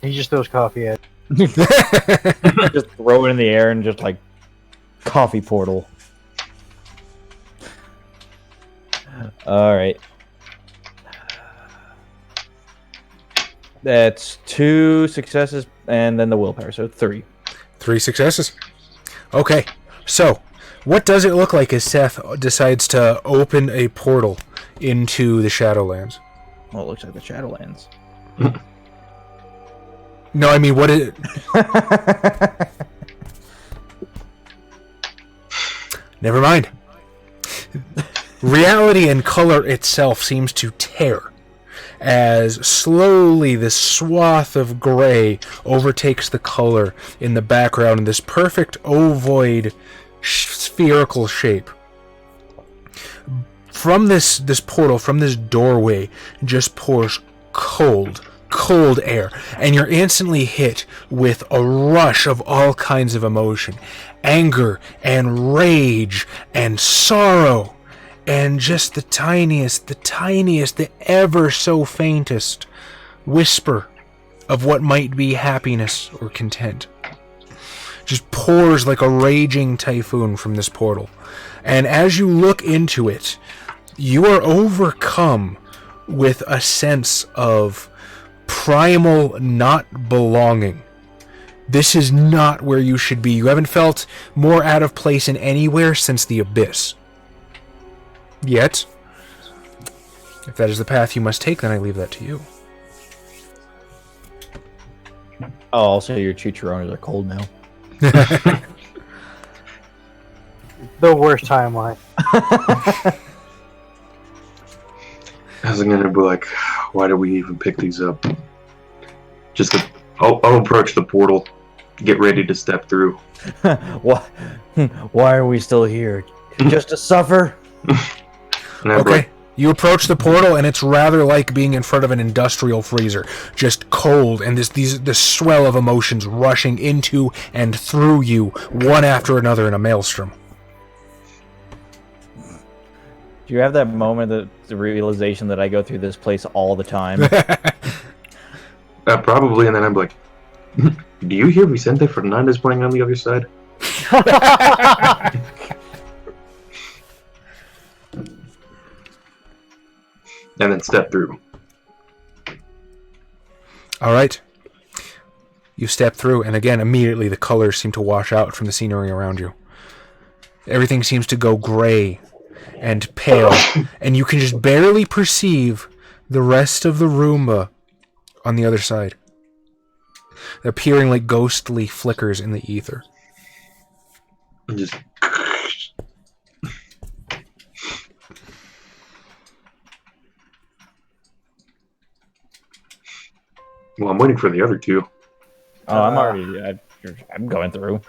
[SPEAKER 3] He just throws coffee at.
[SPEAKER 2] Just throw it in the air and just like coffee portal. All right. That's 2 successes and then the willpower, so 3.
[SPEAKER 1] 3 successes. Okay, so what does it look like as Seth decides to open a portal into the Shadowlands?
[SPEAKER 2] Well, it looks like the Shadowlands.
[SPEAKER 1] No, I mean, what is it? Never mind. Reality and color itself seems to tear as slowly this swath of gray overtakes the color in the background in this perfect ovoid spherical shape. From this portal, from this doorway, just pours cold air, and you're instantly hit with a rush of all kinds of emotion. Anger and rage and sorrow. And just the tiniest, the ever so faintest whisper of what might be happiness or content. Just pours like a raging typhoon from this portal. And as you look into it, you are overcome with a sense of primal not belonging. This is not where you should be. You haven't felt more out of place in anywhere since the Abyss. Yet, if that is the path you must take, then I leave that to you.
[SPEAKER 2] Oh, also your chicharrones are cold now.
[SPEAKER 3] The worst timeline.
[SPEAKER 4] I was gonna be like, why do we even pick these up? I'll approach the portal, get ready to step through.
[SPEAKER 2] Why are we still here? Just to suffer?
[SPEAKER 1] Okay, you approach the portal, and it's rather like being in front of an industrial freezer. Just cold, and this swell of emotions rushing into and through you, one after another in a maelstrom.
[SPEAKER 2] Do you have that moment, the realization that I go through this place all the time?
[SPEAKER 4] Probably, and then I'm like, do you hear Vicente Fernandez playing on the other side? And then step through.
[SPEAKER 1] All right. You step through, and again, immediately the colors seem to wash out from the scenery around you. Everything seems to go gray and pale, and you can just barely perceive the rest of the Roomba on the other side, appearing like ghostly flickers in the ether.
[SPEAKER 4] And just... Well, I'm waiting for the other two.
[SPEAKER 2] Oh, I'm going through.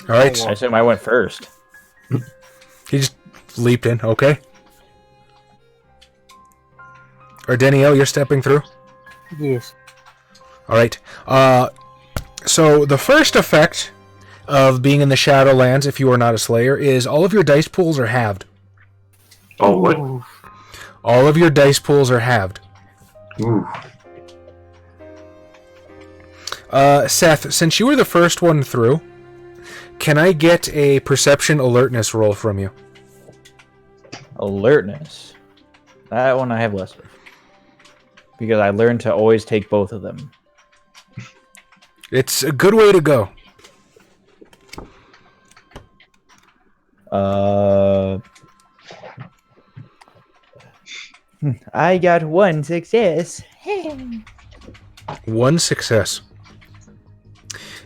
[SPEAKER 1] All right.
[SPEAKER 2] I assume I went first.
[SPEAKER 1] He just leaped in. Okay. Or Danielle, you're stepping through?
[SPEAKER 3] Yes.
[SPEAKER 1] All right. So the first effect of being in the Shadowlands, if you are not a Slayer, is all of your dice pools are halved.
[SPEAKER 4] Oh, what?
[SPEAKER 3] Ooh.
[SPEAKER 1] All of your dice pools are halved.
[SPEAKER 4] Ooh.
[SPEAKER 1] Seth, since you were the first one through, can I get a perception alertness roll from you?
[SPEAKER 2] Alertness. That one I have less of. Because I learned to always take both of them.
[SPEAKER 1] It's a good way to go.
[SPEAKER 2] I got 1 success.
[SPEAKER 1] One success.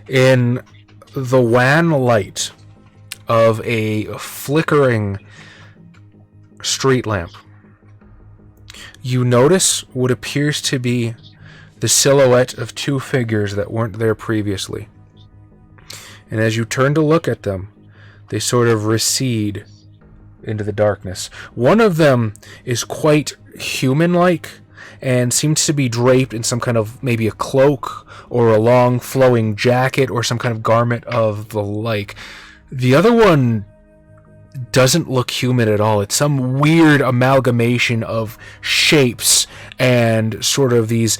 [SPEAKER 1] In the wan light of a flickering street lamp, you notice what appears to be the silhouette of 2 figures that weren't there previously. And as you turn to look at them, they sort of recede into the darkness. One of them is quite human-like and seems to be draped in some kind of maybe a cloak or a long flowing jacket or some kind of garment of the like. The other one doesn't look human at all. It's some weird amalgamation of shapes and sort of these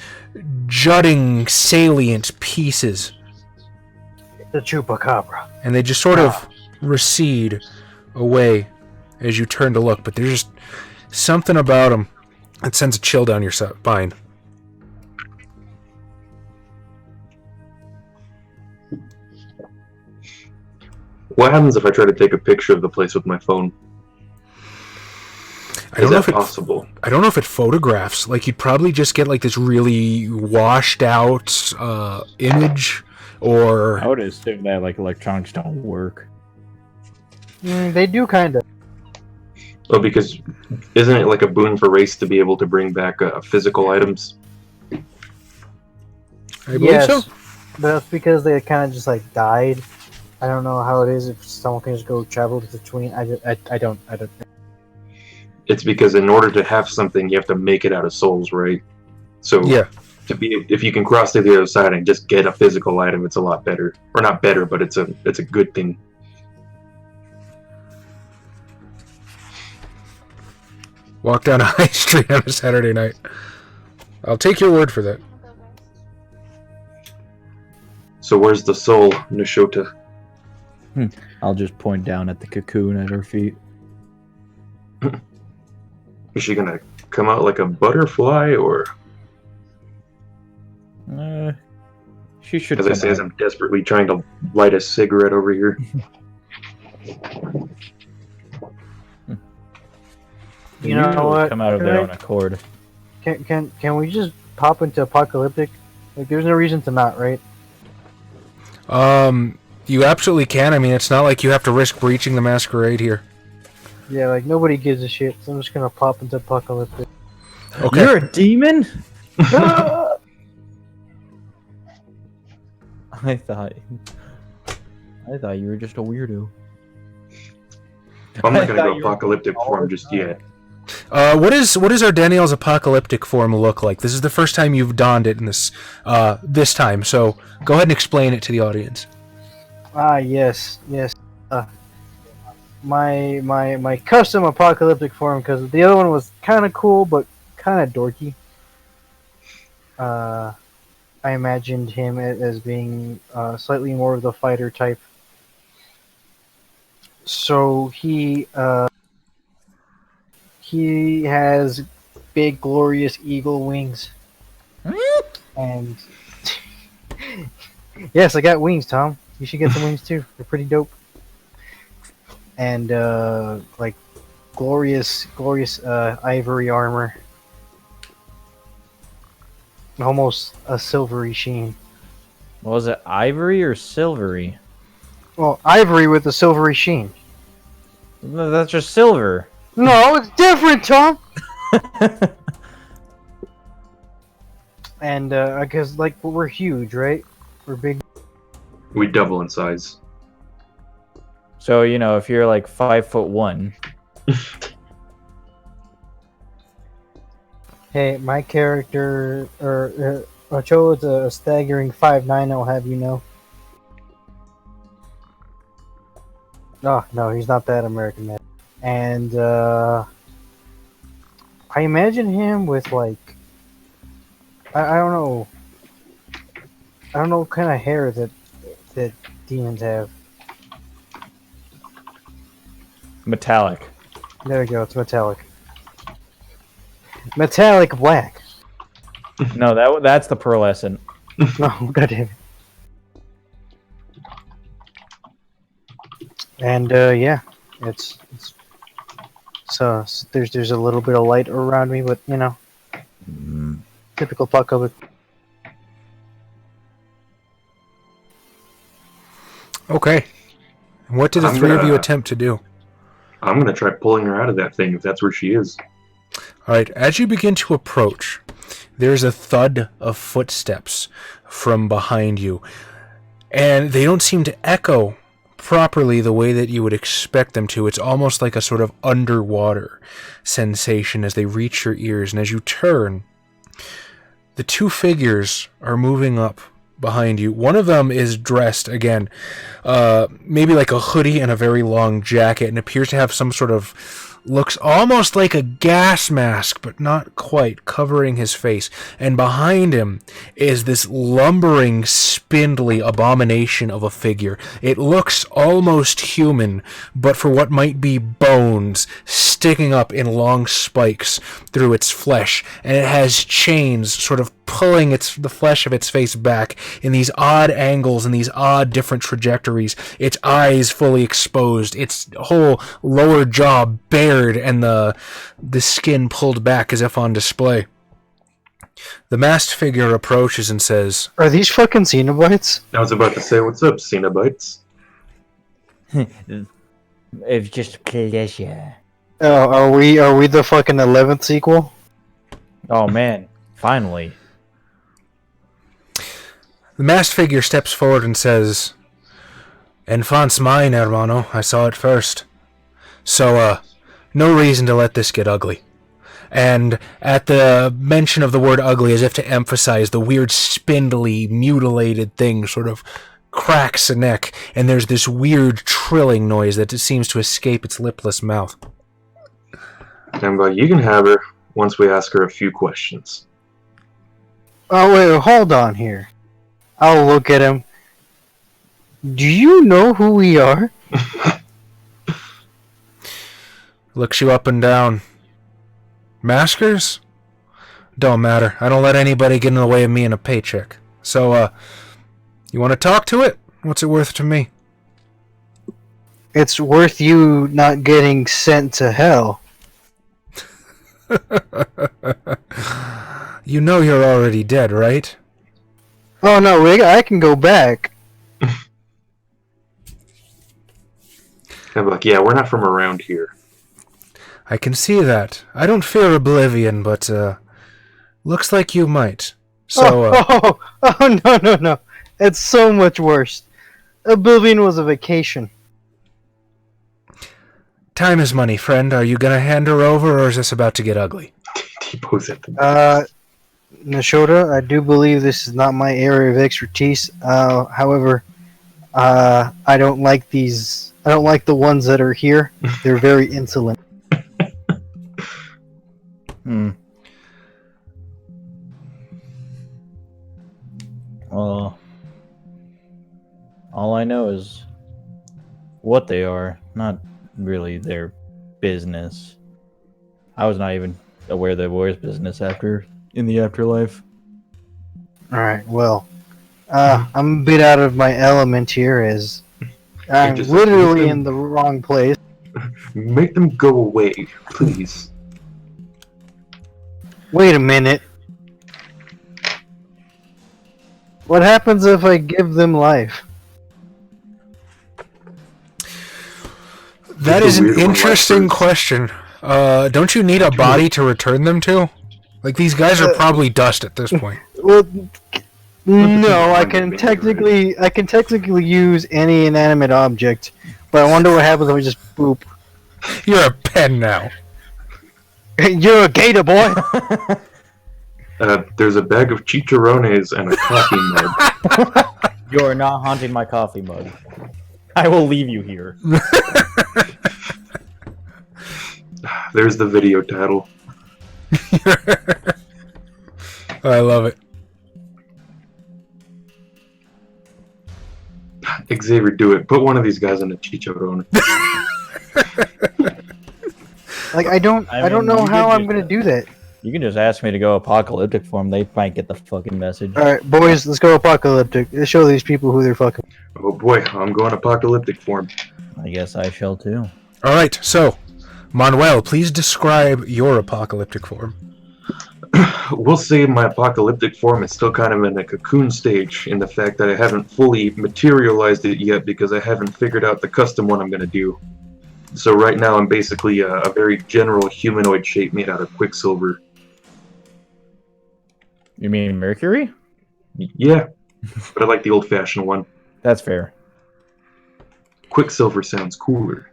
[SPEAKER 1] jutting salient pieces
[SPEAKER 3] The chupacabra.
[SPEAKER 1] and they just sort of recede away as you turn to look. But there's just something about them that sends a chill down your spine.
[SPEAKER 4] What happens if I try to take a picture of the place with my phone? Is that possible?
[SPEAKER 1] I don't know if it photographs. Like, you'd probably just get like this really washed out image, or
[SPEAKER 2] I would assume that like electronics don't work.
[SPEAKER 3] They do kind of.
[SPEAKER 4] Oh, because isn't it like a boon for race to be able to bring back physical items?
[SPEAKER 1] I believe so.
[SPEAKER 3] But that's because they kind of just like died. I don't know how it is if someone can just go travel between. I don't.
[SPEAKER 4] It's because in order to have something, you have to make it out of souls, right? So
[SPEAKER 1] Yeah.
[SPEAKER 4] if you can cross to the other side and just get a physical item, it's a lot better. Or not better, but it's a good thing.
[SPEAKER 1] Walk down a high street on a Saturday night. I'll take your word for that.
[SPEAKER 4] So where's the soul, Nishota?
[SPEAKER 2] I'll just point down at the cocoon at her feet.
[SPEAKER 4] Is she gonna come out like a butterfly, or?
[SPEAKER 2] She should.
[SPEAKER 4] As I say, as I'm desperately trying to light a cigarette over here.
[SPEAKER 3] You know what?
[SPEAKER 2] Come out of their own accord.
[SPEAKER 3] Can we just pop into apocalyptic? Like, there's no reason to not, right?
[SPEAKER 1] You absolutely can. I mean, it's not like you have to risk breaching the masquerade here.
[SPEAKER 3] Yeah, like nobody gives a shit. So I'm just gonna pop into apocalyptic.
[SPEAKER 1] Okay.
[SPEAKER 2] You're a demon? I thought you were just a weirdo.
[SPEAKER 4] I'm not gonna go apocalyptic form just yet.
[SPEAKER 1] What does our Danielle's apocalyptic form look like? This is the first time you've donned it in this time, so go ahead and explain it to the audience.
[SPEAKER 3] Yes. My custom apocalyptic form, because the other one was kind of cool but kind of dorky. I imagined him as being slightly more of the fighter type. So he has big, glorious eagle wings. And yes, I got wings, Tom. You should get some wings too. They're pretty dope. And like glorious ivory armor, almost a silvery sheen.
[SPEAKER 2] Was it ivory or silvery?
[SPEAKER 3] Well, ivory with a silvery sheen.
[SPEAKER 2] No, that's just silver.
[SPEAKER 3] No, it's different, Tom. And because like we're huge, right? We're big.
[SPEAKER 4] We double in size.
[SPEAKER 2] So, you know, if you're like 5'1".
[SPEAKER 3] Hey, my character, Ocho is a staggering 5'9", I'll have you know. Oh, no, he's not that American man. And, I imagine him with, like, I don't know. I don't know what kind of hair that demons have.
[SPEAKER 2] Metallic.
[SPEAKER 3] There we go, it's metallic. Metallic black.
[SPEAKER 2] No, that's the pearlescent.
[SPEAKER 3] Oh, goddamn. And yeah, it's so there's a little bit of light around me, but you know, typical apocalypse.
[SPEAKER 1] Okay. What did the three of you attempt to do?
[SPEAKER 4] I'm gonna try pulling her out of that thing if that's where she is.
[SPEAKER 1] Alright, as you begin to approach, there's a thud of footsteps from behind you. And they don't seem to echo properly the way that you would expect them to. It's almost like a sort of underwater sensation as they reach your ears. And as you turn, the two figures are moving up behind you. One of them is dressed, again, maybe like a hoodie and a very long jacket, and appears to have some sort of looks almost like a gas mask, but not quite, covering his face. And behind him is this lumbering, spindly abomination of a figure. It looks almost human, but for what might be bones sticking up in long spikes through its flesh, and it has chains sort of pulling the flesh of its face back in these odd angles and these odd different trajectories, its eyes fully exposed, its whole lower jaw bared, and the skin pulled back as if on display. The masked figure approaches and says,
[SPEAKER 3] Are these fucking Cenobites?
[SPEAKER 4] I was about to say, what's up, Cenobites?
[SPEAKER 2] It's just a pleasure.
[SPEAKER 3] Oh, are we the fucking 11th sequel?
[SPEAKER 2] Oh man, finally.
[SPEAKER 1] the masked figure steps forward and says, "Enfant's mine, hermano. I saw it first. So, no reason to let this get ugly." And at the mention of the word ugly, as if to emphasize, the weird, spindly, mutilated thing sort of cracks a neck, and there's this weird trilling noise that seems to escape its lipless mouth.
[SPEAKER 4] And you can have her once we ask her a few questions.
[SPEAKER 3] Oh, wait, hold on here. I'll look at him. Do you know who we are?
[SPEAKER 1] Looks you up and down. Maskers? Don't matter. I don't let anybody get in the way of me and a paycheck. So, you want to talk to it? What's it worth to me?
[SPEAKER 3] It's worth you not getting sent to hell.
[SPEAKER 1] You know you're already dead, right?
[SPEAKER 3] Oh no, I can go back.
[SPEAKER 4] I'm like, yeah, we're not from around here.
[SPEAKER 1] I can see that. I don't fear oblivion, but, looks like you might. So,
[SPEAKER 3] No. It's so much worse. Oblivion was a vacation.
[SPEAKER 1] Time is money, friend. Are you gonna hand her over, or is this about to get ugly?
[SPEAKER 4] T-pose at the
[SPEAKER 3] Nashoda, I do believe this is not my area of expertise. However, I don't like these. I don't like the ones that are here. They're very insolent.
[SPEAKER 2] Well, all I know is what they are, not really their business. I was not even aware there was business in the afterlife.
[SPEAKER 3] Alright, well, I'm a bit out of my element here as I'm
[SPEAKER 4] just
[SPEAKER 3] literally in the wrong place.
[SPEAKER 4] Make them go away, please.
[SPEAKER 3] Wait a minute. What happens if I give them life?
[SPEAKER 1] That is an interesting question. Don't you need a body to return them to? Like, these guys are probably dust at this point.
[SPEAKER 3] Well, no, I can technically use any inanimate object, but I wonder what happens if we just boop.
[SPEAKER 1] You're a pen now.
[SPEAKER 3] You're a gator boy.
[SPEAKER 4] There's a bag of chicharrones and a coffee mug.
[SPEAKER 2] You are not haunting my coffee mug. I will leave you here.
[SPEAKER 4] There's the video title.
[SPEAKER 1] I love it.
[SPEAKER 4] Xavier, do it. Put one of these guys in a chicharrone.
[SPEAKER 3] Like I don't know how I'm gonna do that.
[SPEAKER 2] You can just ask me to go apocalyptic form. They might get the fucking message.
[SPEAKER 3] All right, boys, let's go apocalyptic. Let's show these people who they're fucking.
[SPEAKER 4] Oh boy, I'm going apocalyptic form.
[SPEAKER 2] I guess I shall too.
[SPEAKER 1] All right, so, Manuel, please describe your apocalyptic form.
[SPEAKER 4] We'll say my apocalyptic form is still kind of in a cocoon stage in the fact that I haven't fully materialized it yet because I haven't figured out the custom one I'm going to do. So right now I'm basically a very general humanoid shape made out of quicksilver.
[SPEAKER 2] You mean Mercury?
[SPEAKER 4] Yeah, but I like the old-fashioned one.
[SPEAKER 2] That's fair.
[SPEAKER 4] Quicksilver sounds cooler.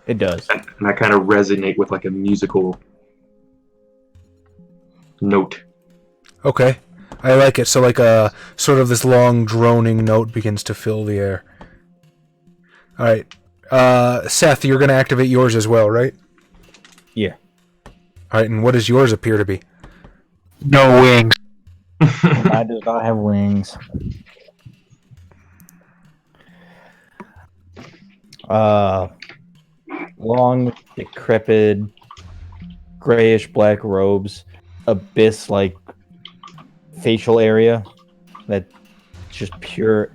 [SPEAKER 2] It does.
[SPEAKER 4] And I kind of resonate with like a musical note.
[SPEAKER 1] Okay, I like it. So, like a sort of this long, droning note begins to fill the air. All right, Seth, you're going to activate yours as well, right?
[SPEAKER 2] Yeah.
[SPEAKER 1] All right, and what does yours appear to be?
[SPEAKER 3] No wings.
[SPEAKER 2] I does not have wings. Long, decrepit, grayish black robes, abyss-like facial area that's just pure.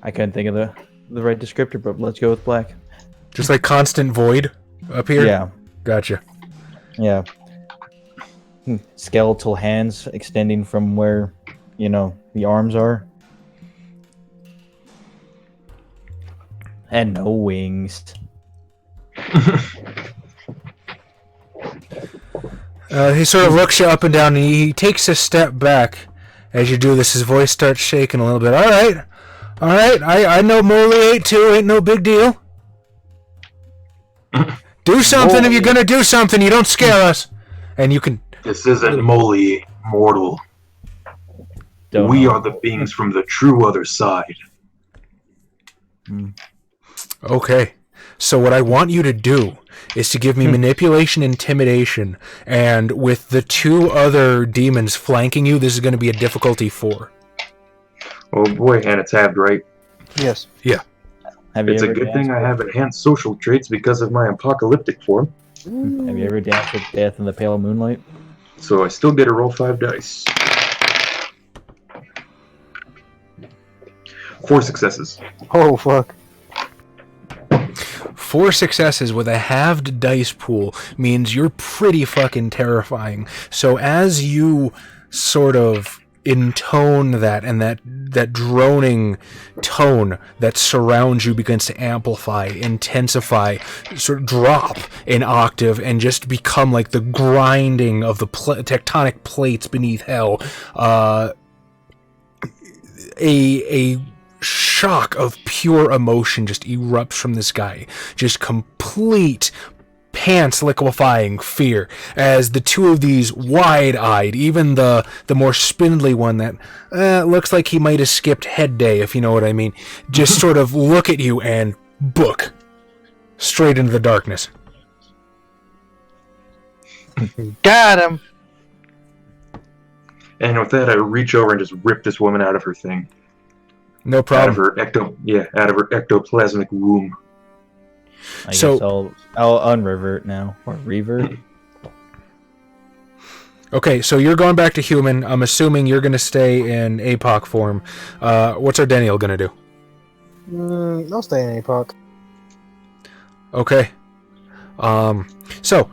[SPEAKER 2] I couldn't think of the right descriptor, but let's go with black.
[SPEAKER 1] Just like constant void up here?
[SPEAKER 2] Yeah,
[SPEAKER 1] Gotcha.
[SPEAKER 2] yeah. Skeletal hands extending from where, the arms are. And no wings.
[SPEAKER 1] He sort of looks you up and down, and he takes a step back. As you do this, his voice starts shaking a little bit. All right. I know Molly ate too. Ain't no big deal. Do something if you're gonna do something. You don't scare us. And you can.
[SPEAKER 4] This isn't Molly, mortal. We are the beings from the true other side.
[SPEAKER 1] Okay. So what I want you to do is to give me manipulation, intimidation, and with the two other demons flanking you, this is going to be a difficulty 4.
[SPEAKER 4] Oh boy, and it's halved, right?
[SPEAKER 3] Yes.
[SPEAKER 1] Yeah.
[SPEAKER 4] It's a good thing I have enhanced social traits because of my apocalyptic form.
[SPEAKER 2] Have you ever danced with death in the pale moonlight?
[SPEAKER 4] So I still get to roll 5 dice. 4 successes.
[SPEAKER 3] Oh, fuck.
[SPEAKER 1] 4 successes with a halved dice pool means you're pretty fucking terrifying. So as you sort of intone that, and that droning tone that surrounds you begins to amplify, intensify, sort of drop an octave, and just become like the grinding of the tectonic plates beneath hell. A shock of pure emotion just erupts from this guy. Just complete pants liquefying fear as the two of these wide-eyed, even the more spindly one that looks like he might have skipped head day, if you know what I mean, just sort of look at you and book straight into the darkness.
[SPEAKER 3] Got him.
[SPEAKER 4] And with that, I reach over and just rip this woman out of her thing.
[SPEAKER 1] No
[SPEAKER 4] Out of
[SPEAKER 1] problem.
[SPEAKER 4] her ectoplasmic womb.
[SPEAKER 2] I guess I'll unrevert now. Or revert.
[SPEAKER 1] Okay, so you're going back to human. I'm assuming you're going to stay in APOC form. What's our Daniel going to do?
[SPEAKER 3] I'll stay in APOC.
[SPEAKER 1] Okay. So,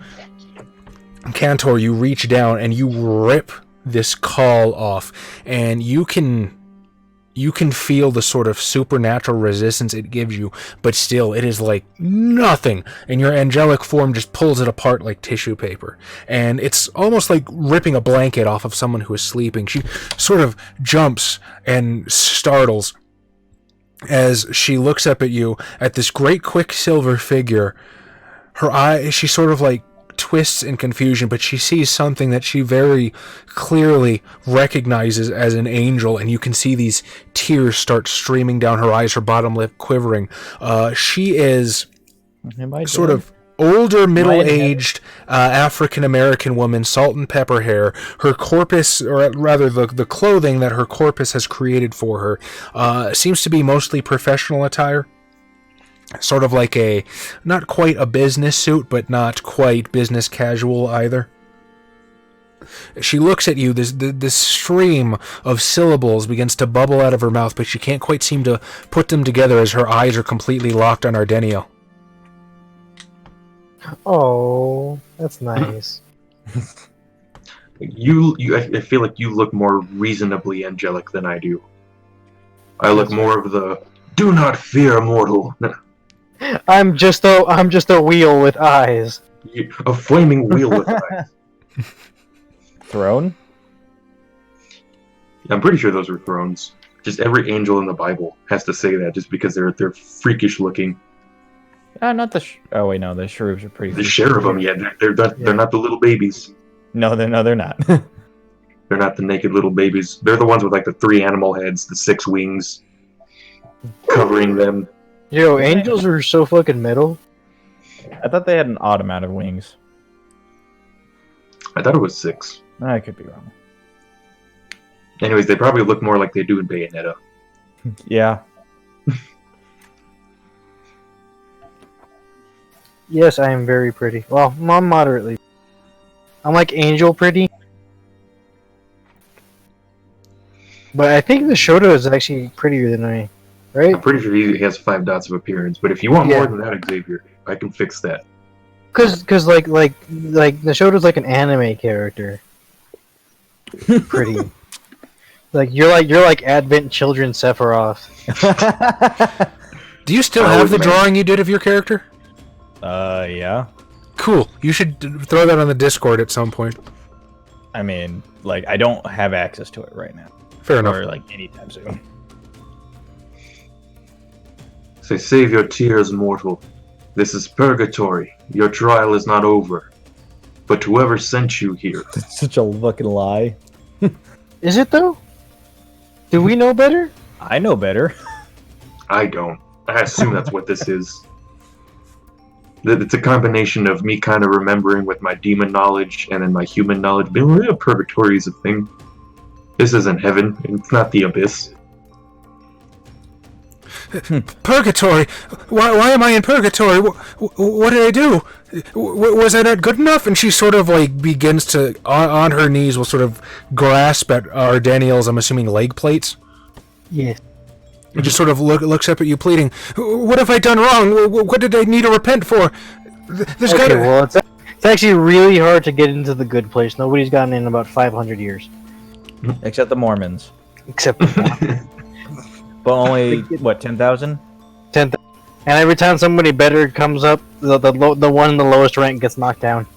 [SPEAKER 1] Cantor, you reach down and you rip this call off, and you can feel the sort of supernatural resistance it gives you, but still, it is like nothing, and your angelic form just pulls it apart like tissue paper. And it's almost like ripping a blanket off of someone who is sleeping. She sort of jumps and startles as she looks up at you, at this great quicksilver figure. Her eye, she sort of like twists in confusion, but she sees something that she very clearly recognizes as an angel, and you can see these tears start streaming down her eyes, her bottom lip quivering. She is sort of older, middle-aged African-American woman, salt and pepper hair. Her corpus, or rather the clothing that her corpus has created for her, seems to be mostly professional attire. Sort of like not quite a business suit, but not quite business casual either. She looks at you, this stream of syllables begins to bubble out of her mouth, but she can't quite seem to put them together as her eyes are completely locked on Ardenio.
[SPEAKER 3] Oh, that's nice.
[SPEAKER 4] I feel like you look more reasonably angelic than I do. I look more of the "do not fear, mortal."
[SPEAKER 3] I'm just a wheel with eyes.
[SPEAKER 4] A flaming wheel with eyes.
[SPEAKER 2] Throne?
[SPEAKER 4] I'm pretty sure those are thrones. Just every angel in the Bible has to say that, just because they're freakish looking.
[SPEAKER 2] Not the. Oh wait, no, the cherubs are pretty.
[SPEAKER 4] The cherubim, yeah, they're not the little babies.
[SPEAKER 2] No, they're not.
[SPEAKER 4] They're not the naked little babies. They're the ones with like the 3 animal heads, the 6 wings, covering them.
[SPEAKER 3] Yo, angels are so fucking metal.
[SPEAKER 2] I thought they had an odd amount of wings.
[SPEAKER 4] I thought it was 6.
[SPEAKER 2] I could be wrong.
[SPEAKER 4] Anyways, they probably look more like they do in Bayonetta.
[SPEAKER 2] Yeah.
[SPEAKER 3] Yes, I am very pretty. Well, I'm moderately. I'm like angel pretty. But I think the Shoto is actually prettier than I, right?
[SPEAKER 4] I'm pretty sure he has 5 dots of appearance, but if you want
[SPEAKER 3] Yeah.
[SPEAKER 4] more than that, Xavier, I can fix that.
[SPEAKER 3] Cause like the Shoto's like an anime character. Pretty. Like you're like Advent Children Sephiroth.
[SPEAKER 1] Do you still
[SPEAKER 4] I
[SPEAKER 1] have
[SPEAKER 4] would
[SPEAKER 1] the
[SPEAKER 4] imagine-
[SPEAKER 1] drawing you did of your character?
[SPEAKER 2] Yeah.
[SPEAKER 1] Cool. You should throw that on the Discord at some point.
[SPEAKER 2] I mean, like, I don't have access to it right now.
[SPEAKER 1] Fair enough.
[SPEAKER 2] Or, like, anytime soon.
[SPEAKER 4] Say, save your tears, mortal. This is purgatory. Your trial is not over. But whoever sent you here,
[SPEAKER 2] That's such a fucking lie.
[SPEAKER 3] Is it though? Do we know better?
[SPEAKER 2] I know better.
[SPEAKER 4] I don't. I assume that's what this is. That it's a combination of me kind of remembering with my demon knowledge and then my human knowledge. Being like, yeah, purgatory is a thing. This isn't heaven. It's not the abyss.
[SPEAKER 1] Purgatory? Why am I in purgatory? What did I do? Was I not good enough? And she sort of like begins to, on her knees, will sort of grasp at our Daniel's, I'm assuming, leg plates.
[SPEAKER 3] Yes.
[SPEAKER 1] And just sort of looks up at you, pleading, "What have I done wrong? What did I need to repent for? There's
[SPEAKER 3] Okay,
[SPEAKER 1] gotta."
[SPEAKER 3] well, it's actually really hard to get into the good place. Nobody's gotten in about 500 years,
[SPEAKER 2] Except the Mormons.
[SPEAKER 3] except
[SPEAKER 2] But only, what, 10,000?
[SPEAKER 3] 10th. And every time somebody better comes up, the one in the lowest rank gets knocked down.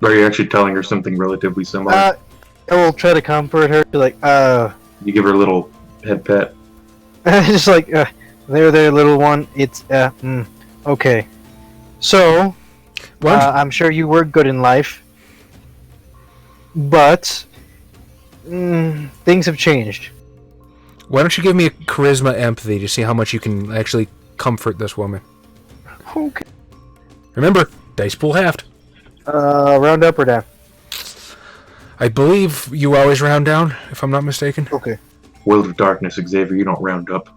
[SPEAKER 4] Are you actually telling her something relatively similar?
[SPEAKER 3] I will try to comfort her. Be like,
[SPEAKER 4] You give her a little head pat.
[SPEAKER 3] just like, there, little one. It's okay. So,
[SPEAKER 1] What?
[SPEAKER 3] I'm sure you were good in life, but things have changed.
[SPEAKER 1] Why don't you give me a charisma empathy to see how much you can actually comfort this woman?
[SPEAKER 3] Okay.
[SPEAKER 1] Remember, dice pool halved.
[SPEAKER 3] Round up or down?
[SPEAKER 1] I believe you always round down, if I'm not mistaken.
[SPEAKER 3] Okay.
[SPEAKER 4] World of Darkness, Xavier, you don't round up.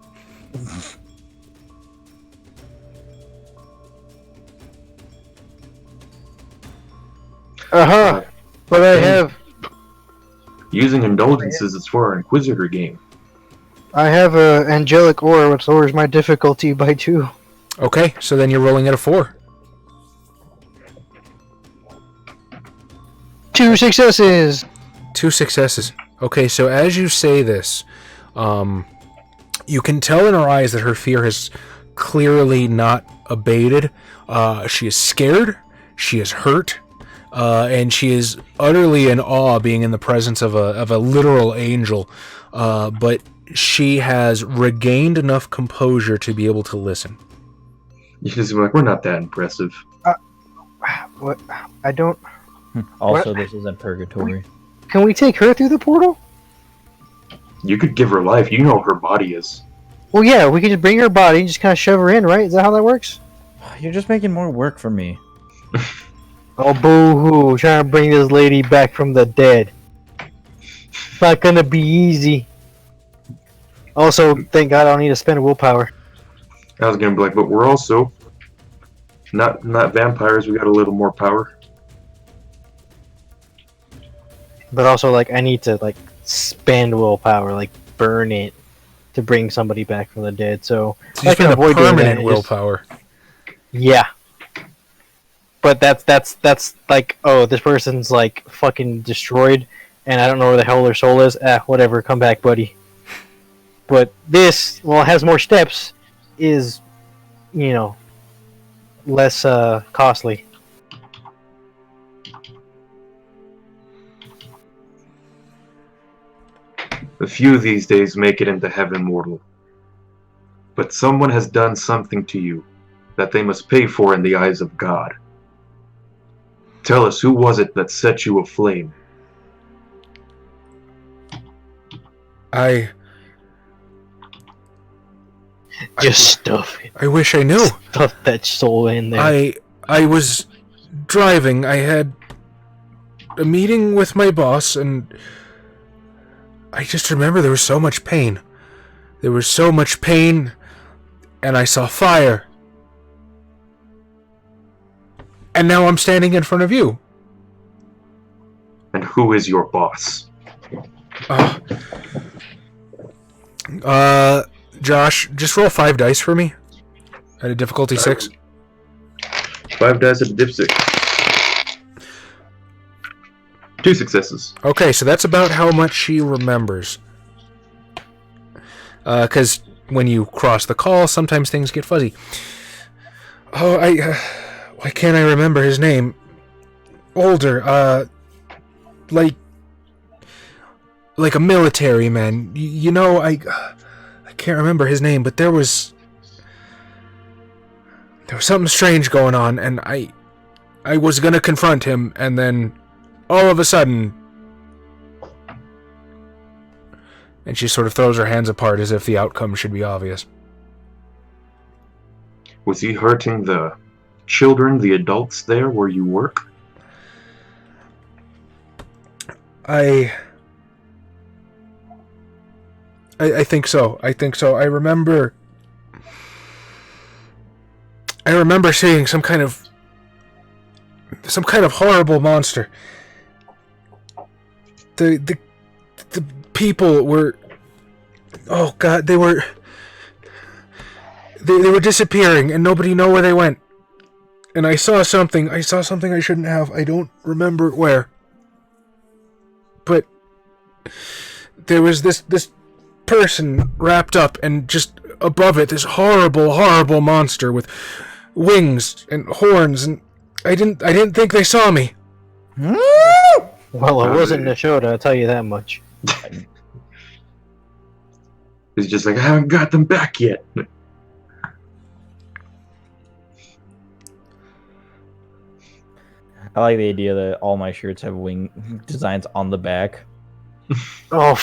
[SPEAKER 3] But I have
[SPEAKER 4] Using indulgences is for our Inquisitor game.
[SPEAKER 3] a angelic aura, which lowers my difficulty by 2.
[SPEAKER 1] Okay, so then you're rolling at a 4.
[SPEAKER 3] 2 successes.
[SPEAKER 1] 2 successes. Okay, so as you say this, you can tell in her eyes that her fear has clearly not abated. She is scared, she is hurt, and she is utterly in awe being in the presence of a literal angel. But she has regained enough composure to be able to listen.
[SPEAKER 4] You just be like, we're not that impressive.
[SPEAKER 3] What? I don't.
[SPEAKER 2] Also,
[SPEAKER 3] What?
[SPEAKER 2] this isn't purgatory.
[SPEAKER 3] Can we take her through the portal?
[SPEAKER 4] You could give her life. You know her body is.
[SPEAKER 3] Well, yeah, we could just bring her body and just kind of shove her in, right? Is that how that works?
[SPEAKER 2] You're just making more work for me.
[SPEAKER 3] Oh, boo-hoo. Trying to bring this lady back from the dead. It's not gonna be easy. Also, thank God I don't need to spend willpower.
[SPEAKER 4] I was gonna be like, but we're also not vampires. We got a little more power.
[SPEAKER 3] But also, like, I need to, like, spend willpower, like, burn it to bring somebody back from the dead, so
[SPEAKER 1] So you
[SPEAKER 3] I can
[SPEAKER 1] spend a
[SPEAKER 3] avoid doing that
[SPEAKER 1] permanent
[SPEAKER 3] and just-
[SPEAKER 1] willpower.
[SPEAKER 3] Yeah. But that's like, oh, this person's, like, fucking destroyed, and I don't know where the hell their soul is. Whatever, come back, buddy. But this, well, it has more steps, is, you know, less, costly.
[SPEAKER 4] A few these days make it into heaven, mortal. But someone has done something to you that they must pay for in the eyes of God. Tell us, who was it that set you aflame?
[SPEAKER 3] Just stuff it.
[SPEAKER 1] I wish I knew.
[SPEAKER 3] Stuff that soul in there.
[SPEAKER 1] I was driving. I had a meeting with my boss, and I just remember there was so much pain. There was so much pain, and I saw fire. And now I'm standing in front of you.
[SPEAKER 4] And who is your boss?
[SPEAKER 1] Josh, just roll 5 dice for me. At a difficulty 6.
[SPEAKER 4] 5 dice at a dipstick. 2 successes.
[SPEAKER 1] Okay, so that's about how much she remembers. Because when you cross the call, sometimes things get fuzzy. Oh, why can't I remember his name? Older, like a military man. You know, I can't remember his name, but there was something strange going on, and I was gonna confront him, and then all of a sudden, and she sort of throws her hands apart as if the outcome should be obvious.
[SPEAKER 4] Was he hurting the children, the adults there where you work?
[SPEAKER 1] I think so. I think so. I remember seeing some kind of horrible monster. The people were, oh god, they were disappearing, and nobody knew where they went. And I saw something I shouldn't have. I don't remember where. But there was this person wrapped up, and just above it, this horrible monster with wings and horns, and I didn't think they saw me.
[SPEAKER 3] Well, it wasn't Nashota, I'll tell you that much.
[SPEAKER 4] He's just like, I haven't got them back yet.
[SPEAKER 2] I like the idea that all my shirts have wing designs on the back.
[SPEAKER 3] Oh,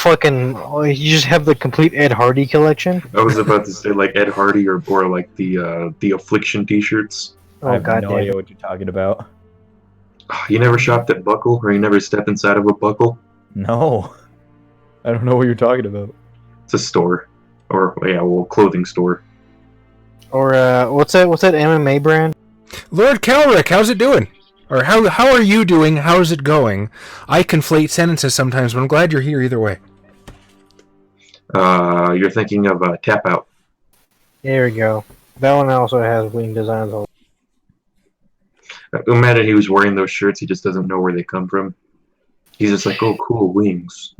[SPEAKER 3] you just have the complete Ed Hardy collection?
[SPEAKER 4] I was about to say like Ed Hardy or like the Affliction t-shirts.
[SPEAKER 2] I have no idea what you're talking about.
[SPEAKER 4] You never shopped at Buckle, or you never stepped inside of a Buckle?
[SPEAKER 2] No. I don't know what you're talking about.
[SPEAKER 4] It's a store. Or, clothing store.
[SPEAKER 3] Or, what's that MMA brand?
[SPEAKER 1] Lord Calric, how's it doing? Or how are you doing? How's it going? I conflate sentences sometimes, but I'm glad you're here either way.
[SPEAKER 4] You're thinking of Tap Out.
[SPEAKER 3] There we go. That one also has wing designs on it.
[SPEAKER 4] Imagine he was wearing those shirts, he just doesn't know where they come from. He's just like, oh, cool, wings.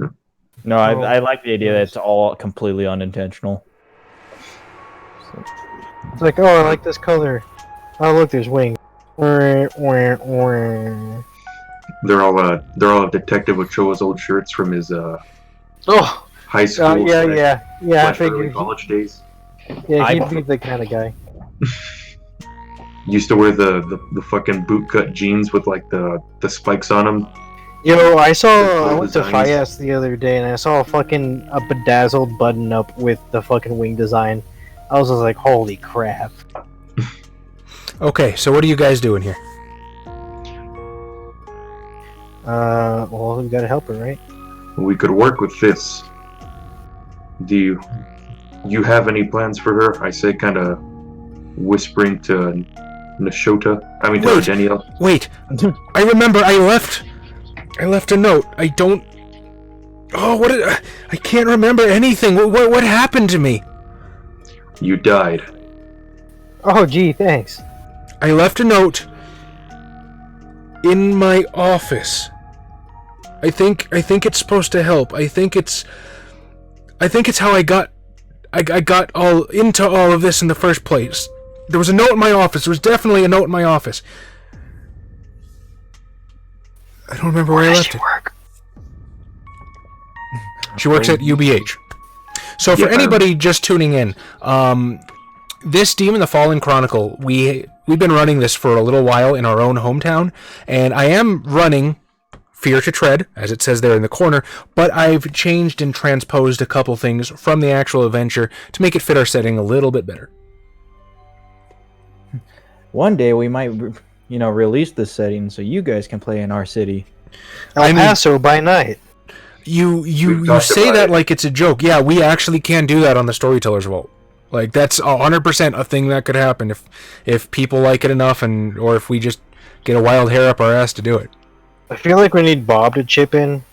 [SPEAKER 2] No, I like the idea that it's all completely unintentional.
[SPEAKER 3] It's like, oh, I like this color. Oh, look, there's wings.
[SPEAKER 4] They're all Detective Ochoa's old shirts from his high school.
[SPEAKER 3] Yeah. I figured.
[SPEAKER 4] College days.
[SPEAKER 3] Yeah, he'd be the kind of guy.
[SPEAKER 4] Used to wear the fucking bootcut jeans with like the spikes on them.
[SPEAKER 3] Yo, I went to Fias the other day and I saw a bedazzled button up with the fucking wing design. I was just like, holy crap.
[SPEAKER 1] Okay, so what are you guys doing here?
[SPEAKER 3] Well, we gotta help her, right?
[SPEAKER 4] We could work with this. Do you have any plans for her? I say, kind of whispering to Nashota. I mean, to Danielle.
[SPEAKER 1] Wait, I remember I left a note. I don't. Oh, I can't remember anything. What happened to me?
[SPEAKER 4] You died.
[SPEAKER 3] Oh, gee, thanks.
[SPEAKER 1] I left a note in my office. I think it's supposed to help. I think it's how I got all into all of this in the first place. There was a note in my office. There was definitely a note in my office. I don't remember where I left it. She works at UBH. So for anybody just tuning in, this Demon the Fallen Chronicle, we've been running this for a little while in our own hometown, and I am running Fear to Tread, as it says there in the corner, but I've changed and transposed a couple things from the actual adventure to make it fit our setting a little bit better.
[SPEAKER 2] One day we might, release this setting so you guys can play in our city.
[SPEAKER 3] El Paso by night.
[SPEAKER 1] You
[SPEAKER 4] talked
[SPEAKER 1] say
[SPEAKER 4] about
[SPEAKER 1] that
[SPEAKER 4] it.
[SPEAKER 1] like it's a joke. Yeah, we actually can do that on the Storyteller's Vault. Like, that's 100% a thing that could happen if people like it enough, or if we just get a wild hair up our ass to do it.
[SPEAKER 3] I feel like we need Bob to chip in,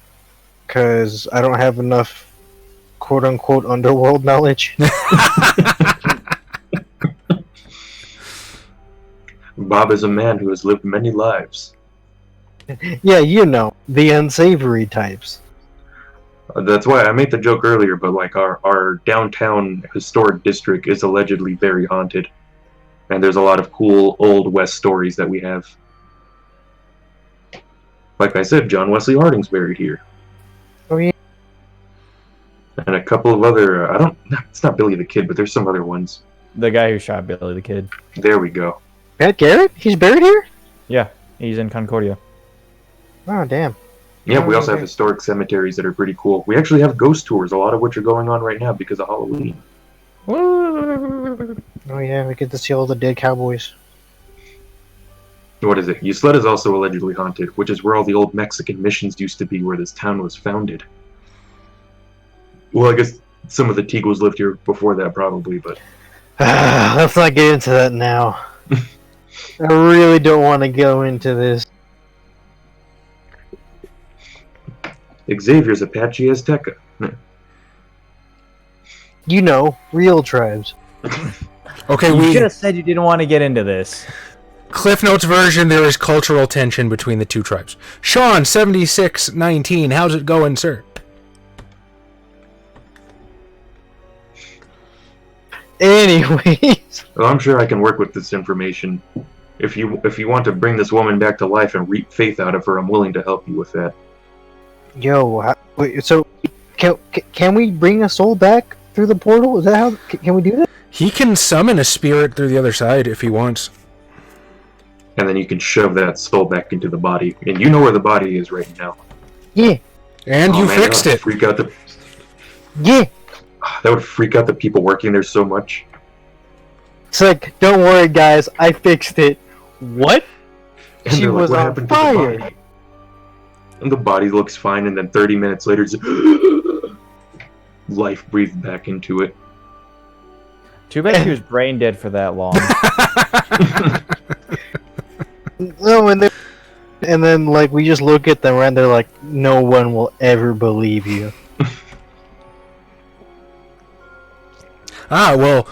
[SPEAKER 3] because I don't have enough quote-unquote underworld knowledge.
[SPEAKER 4] Bob is a man who has lived many lives.
[SPEAKER 3] Yeah, the unsavory types.
[SPEAKER 4] That's why I made the joke earlier, but like our downtown historic district is allegedly very haunted. And there's a lot of cool Old West stories that we have. Like I said, John Wesley Harding's buried here.
[SPEAKER 3] Oh, yeah.
[SPEAKER 4] And a couple of other, it's not Billy the Kid, but there's some other ones.
[SPEAKER 2] The guy who shot Billy the Kid.
[SPEAKER 4] There we go.
[SPEAKER 3] Pat Garrett? He's buried here?
[SPEAKER 2] Yeah, he's in Concordia.
[SPEAKER 3] Oh, damn.
[SPEAKER 4] Yeah, we also have
[SPEAKER 3] okay.
[SPEAKER 4] historic cemeteries that are pretty cool. We actually have ghost tours, a lot of which are going on right now because of Halloween.
[SPEAKER 3] Oh, yeah, we get to see all the dead cowboys.
[SPEAKER 4] What is it? Usled is also allegedly haunted, which is where all the old Mexican missions used to be, where this town was founded. Well, I guess some of the Tigos lived here before that, probably, but...
[SPEAKER 3] Let's not get into that now. I really don't want to go into this.
[SPEAKER 4] Xavier's Apache Azteca.
[SPEAKER 3] Real tribes.
[SPEAKER 1] Okay,
[SPEAKER 2] You should have said you didn't want to get into this.
[SPEAKER 1] Cliff Notes version, there is cultural tension between the two tribes. Sean, 7619, how's it going, sir?
[SPEAKER 3] Anyways.
[SPEAKER 4] Well, I'm sure I can work with this information. If you want to bring this woman back to life and reap faith out of her, I'm willing to help you with that.
[SPEAKER 3] Yo, wait, so can we bring a soul back through the portal? Is that how? Can we do that?
[SPEAKER 1] He can summon a spirit through the other side if he wants.
[SPEAKER 4] And then you can shove that soul back into the body. And you know where the body is right now.
[SPEAKER 3] Yeah.
[SPEAKER 1] And
[SPEAKER 4] Oh,
[SPEAKER 1] you
[SPEAKER 4] man,
[SPEAKER 1] fixed
[SPEAKER 4] that would
[SPEAKER 1] it.
[SPEAKER 4] Freak out
[SPEAKER 3] Yeah.
[SPEAKER 4] that would freak out the people working there so much.
[SPEAKER 3] It's like, don't worry, guys, I fixed it. What?
[SPEAKER 4] And
[SPEAKER 3] She
[SPEAKER 4] they're like,
[SPEAKER 3] was
[SPEAKER 4] "What
[SPEAKER 3] on
[SPEAKER 4] happened to the
[SPEAKER 3] fire.
[SPEAKER 4] body?" And the body looks fine, and then 30 minutes later, it's life breathed back into it.
[SPEAKER 2] Too bad he was brain dead for that long.
[SPEAKER 3] No, and then like we just look at them and they're like, no one will ever believe you.
[SPEAKER 1] Well,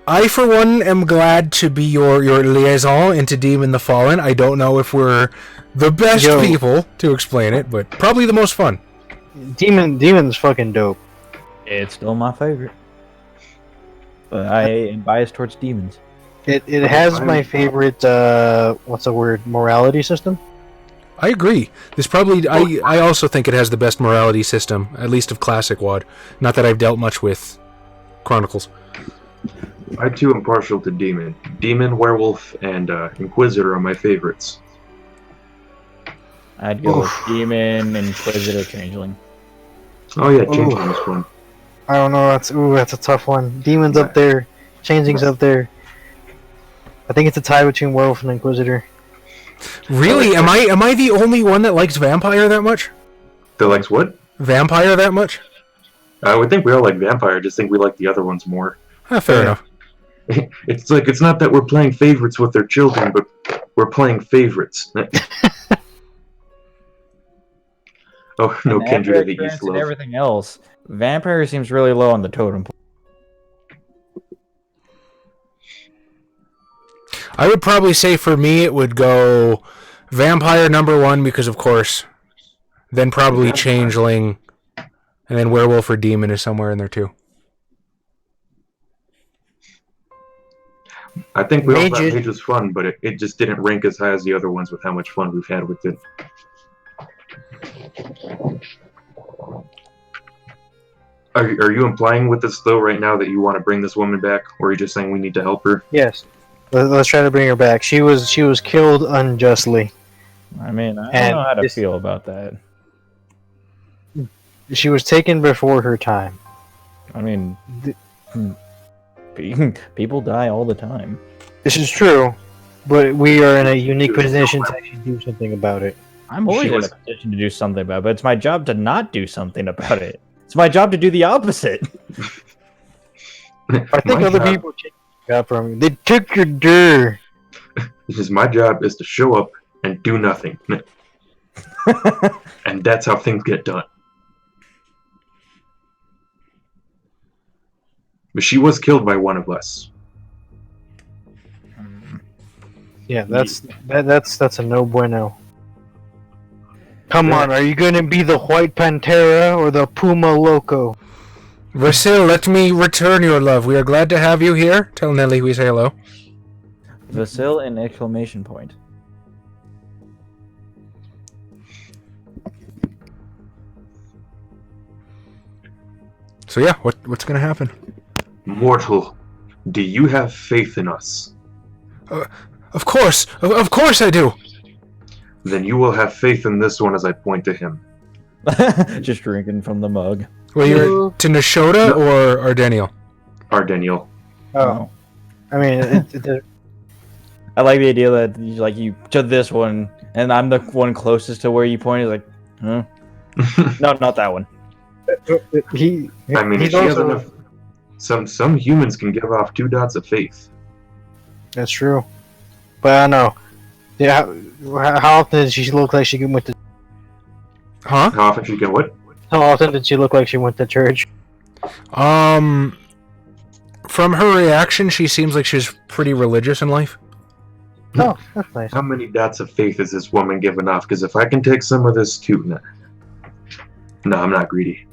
[SPEAKER 1] I for one am glad to be your liaison into Demon the Fallen. I don't know if we're the best people to explain it, but probably the most fun.
[SPEAKER 3] Demon's fucking dope.
[SPEAKER 2] It's still my favorite. But I am biased towards demons.
[SPEAKER 3] It has my favorite what's the word, morality system.
[SPEAKER 1] I agree. This probably I also think it has the best morality system, at least of classic WoD. Not that I've dealt much with Chronicles.
[SPEAKER 4] I too am partial to Demon. Demon, Werewolf, and Inquisitor are my favorites.
[SPEAKER 2] I'd go with Demon, Inquisitor, Changeling.
[SPEAKER 4] Oh yeah, Changeling is fun.
[SPEAKER 3] I don't know. That's a tough one. Demon's up there. Changeling's up there. I think it's a tie between Werewolf and Inquisitor.
[SPEAKER 1] Really? Am I the only one that likes Vampire that much?
[SPEAKER 4] That likes what?
[SPEAKER 1] Vampire that much?
[SPEAKER 4] I would think we all like Vampire. I just think we like the other ones more.
[SPEAKER 1] Fair enough.
[SPEAKER 4] It's like it's not that we're playing favorites with their children, but we're playing favorites. Oh no,
[SPEAKER 2] And
[SPEAKER 4] Kendra
[SPEAKER 2] after
[SPEAKER 4] to the
[SPEAKER 2] experience
[SPEAKER 4] East
[SPEAKER 2] and
[SPEAKER 4] love.
[SPEAKER 2] everything else, Vampire seems really low on the totem pole.
[SPEAKER 1] I would probably say for me it would go Vampire number 1 because of course, then probably Changeling, and then Werewolf or Demon is somewhere in there too.
[SPEAKER 4] I think we all thought
[SPEAKER 3] Mage-
[SPEAKER 4] Mage was fun, but it just didn't rank as high as the other ones with how much fun we've had with it. Are you implying with this though right now that you want to bring this woman back, or are you just saying we need to help her?
[SPEAKER 3] Yes. Let's try to bring her back. She was killed unjustly
[SPEAKER 2] I mean, I
[SPEAKER 3] And
[SPEAKER 2] don't know how to
[SPEAKER 3] this-
[SPEAKER 2] feel about that.
[SPEAKER 3] She was taken before her time.
[SPEAKER 2] I mean, people die all the time.
[SPEAKER 3] This is true, but we are in a unique position to actually do something about it.
[SPEAKER 2] I'm always
[SPEAKER 4] She
[SPEAKER 2] in
[SPEAKER 4] was-
[SPEAKER 2] a position to do something about it, but it's my job to not do something about it. It's my job to do the opposite.
[SPEAKER 3] I think
[SPEAKER 4] My
[SPEAKER 3] other
[SPEAKER 4] job-
[SPEAKER 3] people take your job from you. They took your dir.
[SPEAKER 4] Because my job is to show up and do nothing. And that's how things get done. But she was killed by one of us.
[SPEAKER 3] Yeah, that's a no bueno. Come on, are you gonna be the White Pantera or the Puma Loco?
[SPEAKER 1] Vasil, let me return your love. We are glad to have you here. Tell Nelly we say hello.
[SPEAKER 2] Vasil and exclamation point.
[SPEAKER 1] So yeah, what's gonna happen?
[SPEAKER 4] Mortal, do you have faith in us?
[SPEAKER 1] Of course I do.
[SPEAKER 4] Then you will have faith in this one as I point to him.
[SPEAKER 2] Just drinking from the mug.
[SPEAKER 1] Well, you're to Nashoda or Ardeniel?
[SPEAKER 4] Ardeniel.
[SPEAKER 3] Oh, I mean,
[SPEAKER 2] I like the idea that you to this one, and I'm the one closest to where you pointed. Like, huh? No, not that one.
[SPEAKER 3] he.
[SPEAKER 4] I mean, if
[SPEAKER 3] he's
[SPEAKER 4] she has
[SPEAKER 3] also,
[SPEAKER 4] enough. Some humans can give off 2 dots of faith.
[SPEAKER 3] That's true, but I don't know. Yeah, how often did she look like she went to?
[SPEAKER 1] Huh?
[SPEAKER 4] How often she can what?
[SPEAKER 3] How often did she look like she went to church?
[SPEAKER 1] From her reaction, she seems like she's pretty religious in life.
[SPEAKER 3] Oh, that's nice.
[SPEAKER 4] How many dots of faith is this woman giving off? Because if I can take some of this too, no, I'm not greedy.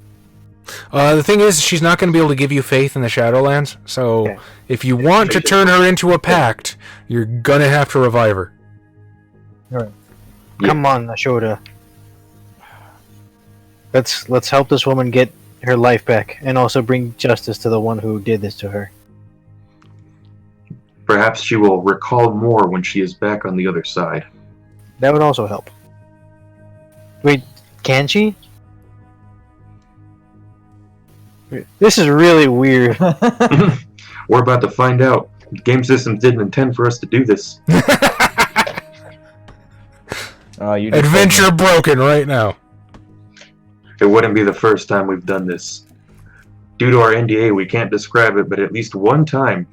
[SPEAKER 1] The thing is, she's not going to be able to give you faith in the Shadowlands. So,
[SPEAKER 3] Okay.
[SPEAKER 1] if you want to turn her into a pact, you're gonna have to revive her.
[SPEAKER 4] Yeah.
[SPEAKER 3] Come on, Nashoda. Let's help this woman get her life back, and also bring justice to the one who did this to her.
[SPEAKER 4] Perhaps she will recall more when she is back on the other side.
[SPEAKER 3] That would also help. Wait, can she? This is really weird.
[SPEAKER 4] We're about to find out. Game systems didn't intend for us to do this.
[SPEAKER 2] You just
[SPEAKER 1] Adventure broken right now.
[SPEAKER 4] It wouldn't be the first time we've done this. Due to our NDA, we can't describe it, but at least one time,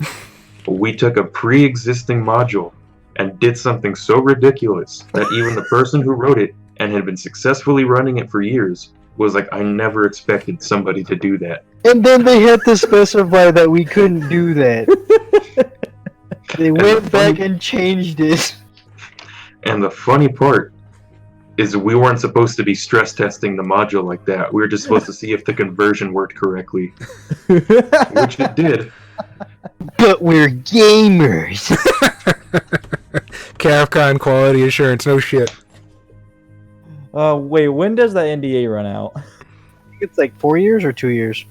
[SPEAKER 4] we took a pre-existing module and did something so ridiculous that even the person who wrote it and had been successfully running it for years was like, I never expected somebody to do that.
[SPEAKER 3] And then they had to specify that we couldn't do that. They went back and changed it.
[SPEAKER 4] And the funny part is we weren't supposed to be stress testing the module like that. We were just supposed to see if the conversion worked correctly, which it did.
[SPEAKER 3] But we're gamers.
[SPEAKER 1] Capcom quality assurance, no shit.
[SPEAKER 2] Wait, when does that NDA run out?
[SPEAKER 3] It's like 4 years or 2 years.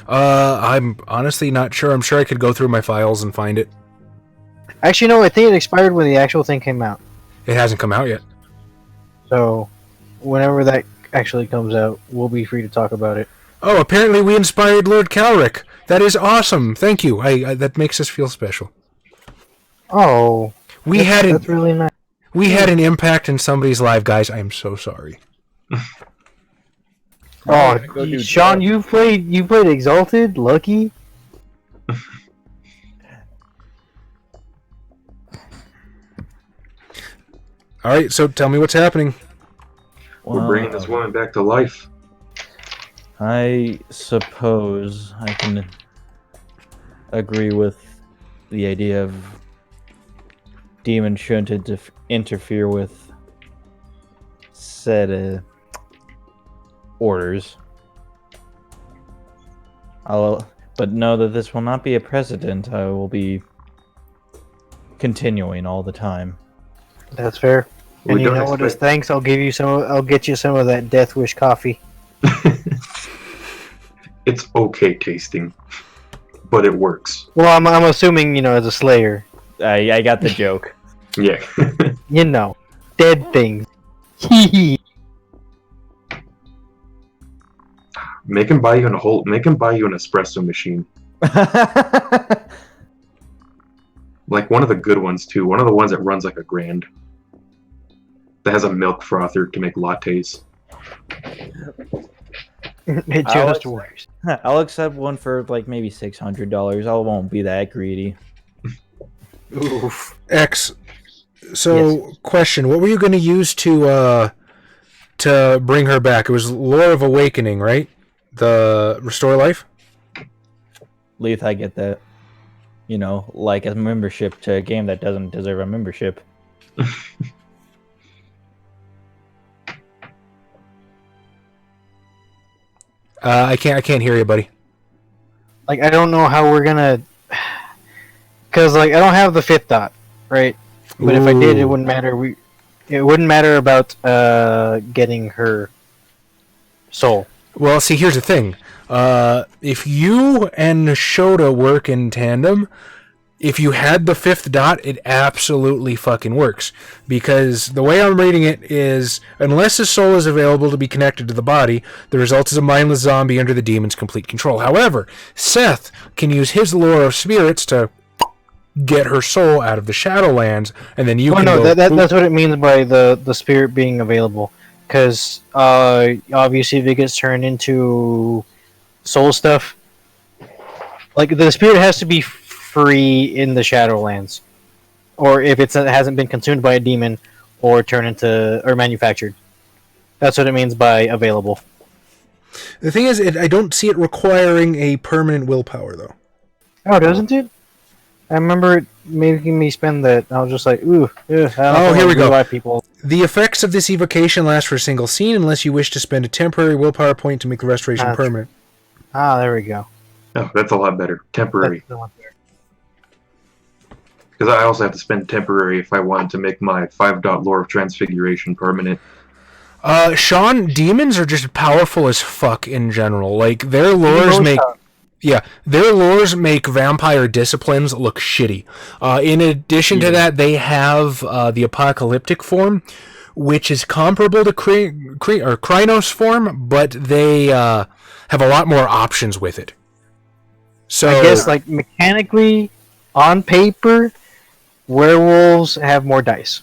[SPEAKER 1] I'm honestly not sure. I'm sure I could go through my files and find it.
[SPEAKER 3] Actually, no, I think it expired when the actual thing came out.
[SPEAKER 1] It hasn't come out yet.
[SPEAKER 3] So, whenever that actually comes out, we'll be free to talk about it.
[SPEAKER 1] Oh, apparently we inspired Lord Calric. That is awesome. Thank you. I that makes us feel special.
[SPEAKER 3] Oh, that's really nice.
[SPEAKER 1] We had an impact in somebody's life, guys. I'm so sorry.
[SPEAKER 3] Oh,
[SPEAKER 2] Go do
[SPEAKER 3] Sean,
[SPEAKER 2] that.
[SPEAKER 3] you played Exalted, Lucky.
[SPEAKER 1] All right, so tell me what's happening.
[SPEAKER 4] We're bringing this woman back to life.
[SPEAKER 2] I suppose I can agree with the idea of demons shouldn't interfere with said orders. But know that this will not be a precedent. I will be continuing all the time.
[SPEAKER 3] That's fair.
[SPEAKER 4] We
[SPEAKER 3] And you
[SPEAKER 4] don't
[SPEAKER 3] know what? As
[SPEAKER 4] expect-
[SPEAKER 3] thanks, I'll get you some of that Death Wish coffee.
[SPEAKER 4] It's okay tasting, but it works.
[SPEAKER 3] Well, I'm assuming as a Slayer.
[SPEAKER 2] I got the joke.
[SPEAKER 4] Yeah.
[SPEAKER 3] You know, dead things. Hee
[SPEAKER 4] Make him buy you an espresso machine. Like one of the good ones too. One of the ones that runs like $1,000. That has a milk frother to make lattes.
[SPEAKER 3] It just works.
[SPEAKER 2] I'll accept one for like maybe $600. I won't be that greedy.
[SPEAKER 3] Oof.
[SPEAKER 1] X. So, question: what were you going to use to bring her back? It was Lore of Awakening, right? The restore life.
[SPEAKER 2] Leith, I get that. You know, like a membership to a game that doesn't deserve a membership.
[SPEAKER 1] I can't hear you, buddy.
[SPEAKER 3] Like, I don't know how we're gonna, because like I don't have the 5th dot, right? But if I did, it
[SPEAKER 1] Ooh.
[SPEAKER 3] wouldn't matter. It wouldn't matter about getting her soul.
[SPEAKER 1] Well, see, here's the thing. If you and Shota work in tandem, if you had the 5th dot, it absolutely fucking works. Because the way I'm reading it is, unless his soul is available to be connected to the body, the result is a mindless zombie under the demon's complete control. However, Seth can use his lore of spirits to get her soul out of the Shadowlands, and then you
[SPEAKER 3] Oh
[SPEAKER 1] can
[SPEAKER 3] no,
[SPEAKER 1] go...
[SPEAKER 3] that's what it means by the spirit being available. Because obviously, if it gets turned into soul stuff, like the spirit has to be free in the Shadowlands, or if it hasn't been consumed by a demon or turned into or manufactured. That's what it means by available.
[SPEAKER 1] The thing is, I don't see it requiring a permanent willpower, though.
[SPEAKER 3] Oh, doesn't it? I remember it making me spend that. I was just like, ooh, I don't know
[SPEAKER 1] here we go.
[SPEAKER 3] why people.
[SPEAKER 1] The effects of this evocation last for a single scene unless you wish to spend a temporary willpower point to make the restoration permanent.
[SPEAKER 3] Ah, there we go.
[SPEAKER 4] Oh, that's a lot better. Temporary.
[SPEAKER 3] That's the one there.
[SPEAKER 4] Because I also have to spend temporary if I wanted to make my 5-dot lore of transfiguration permanent.
[SPEAKER 1] Sean, demons are just powerful as fuck in general. Like, their lores make vampire disciplines look shitty. In addition to that, they have the apocalyptic form, which is comparable to Krynos form, but they have a lot more options with it. So
[SPEAKER 3] I guess, like, mechanically, on paper, werewolves have more dice.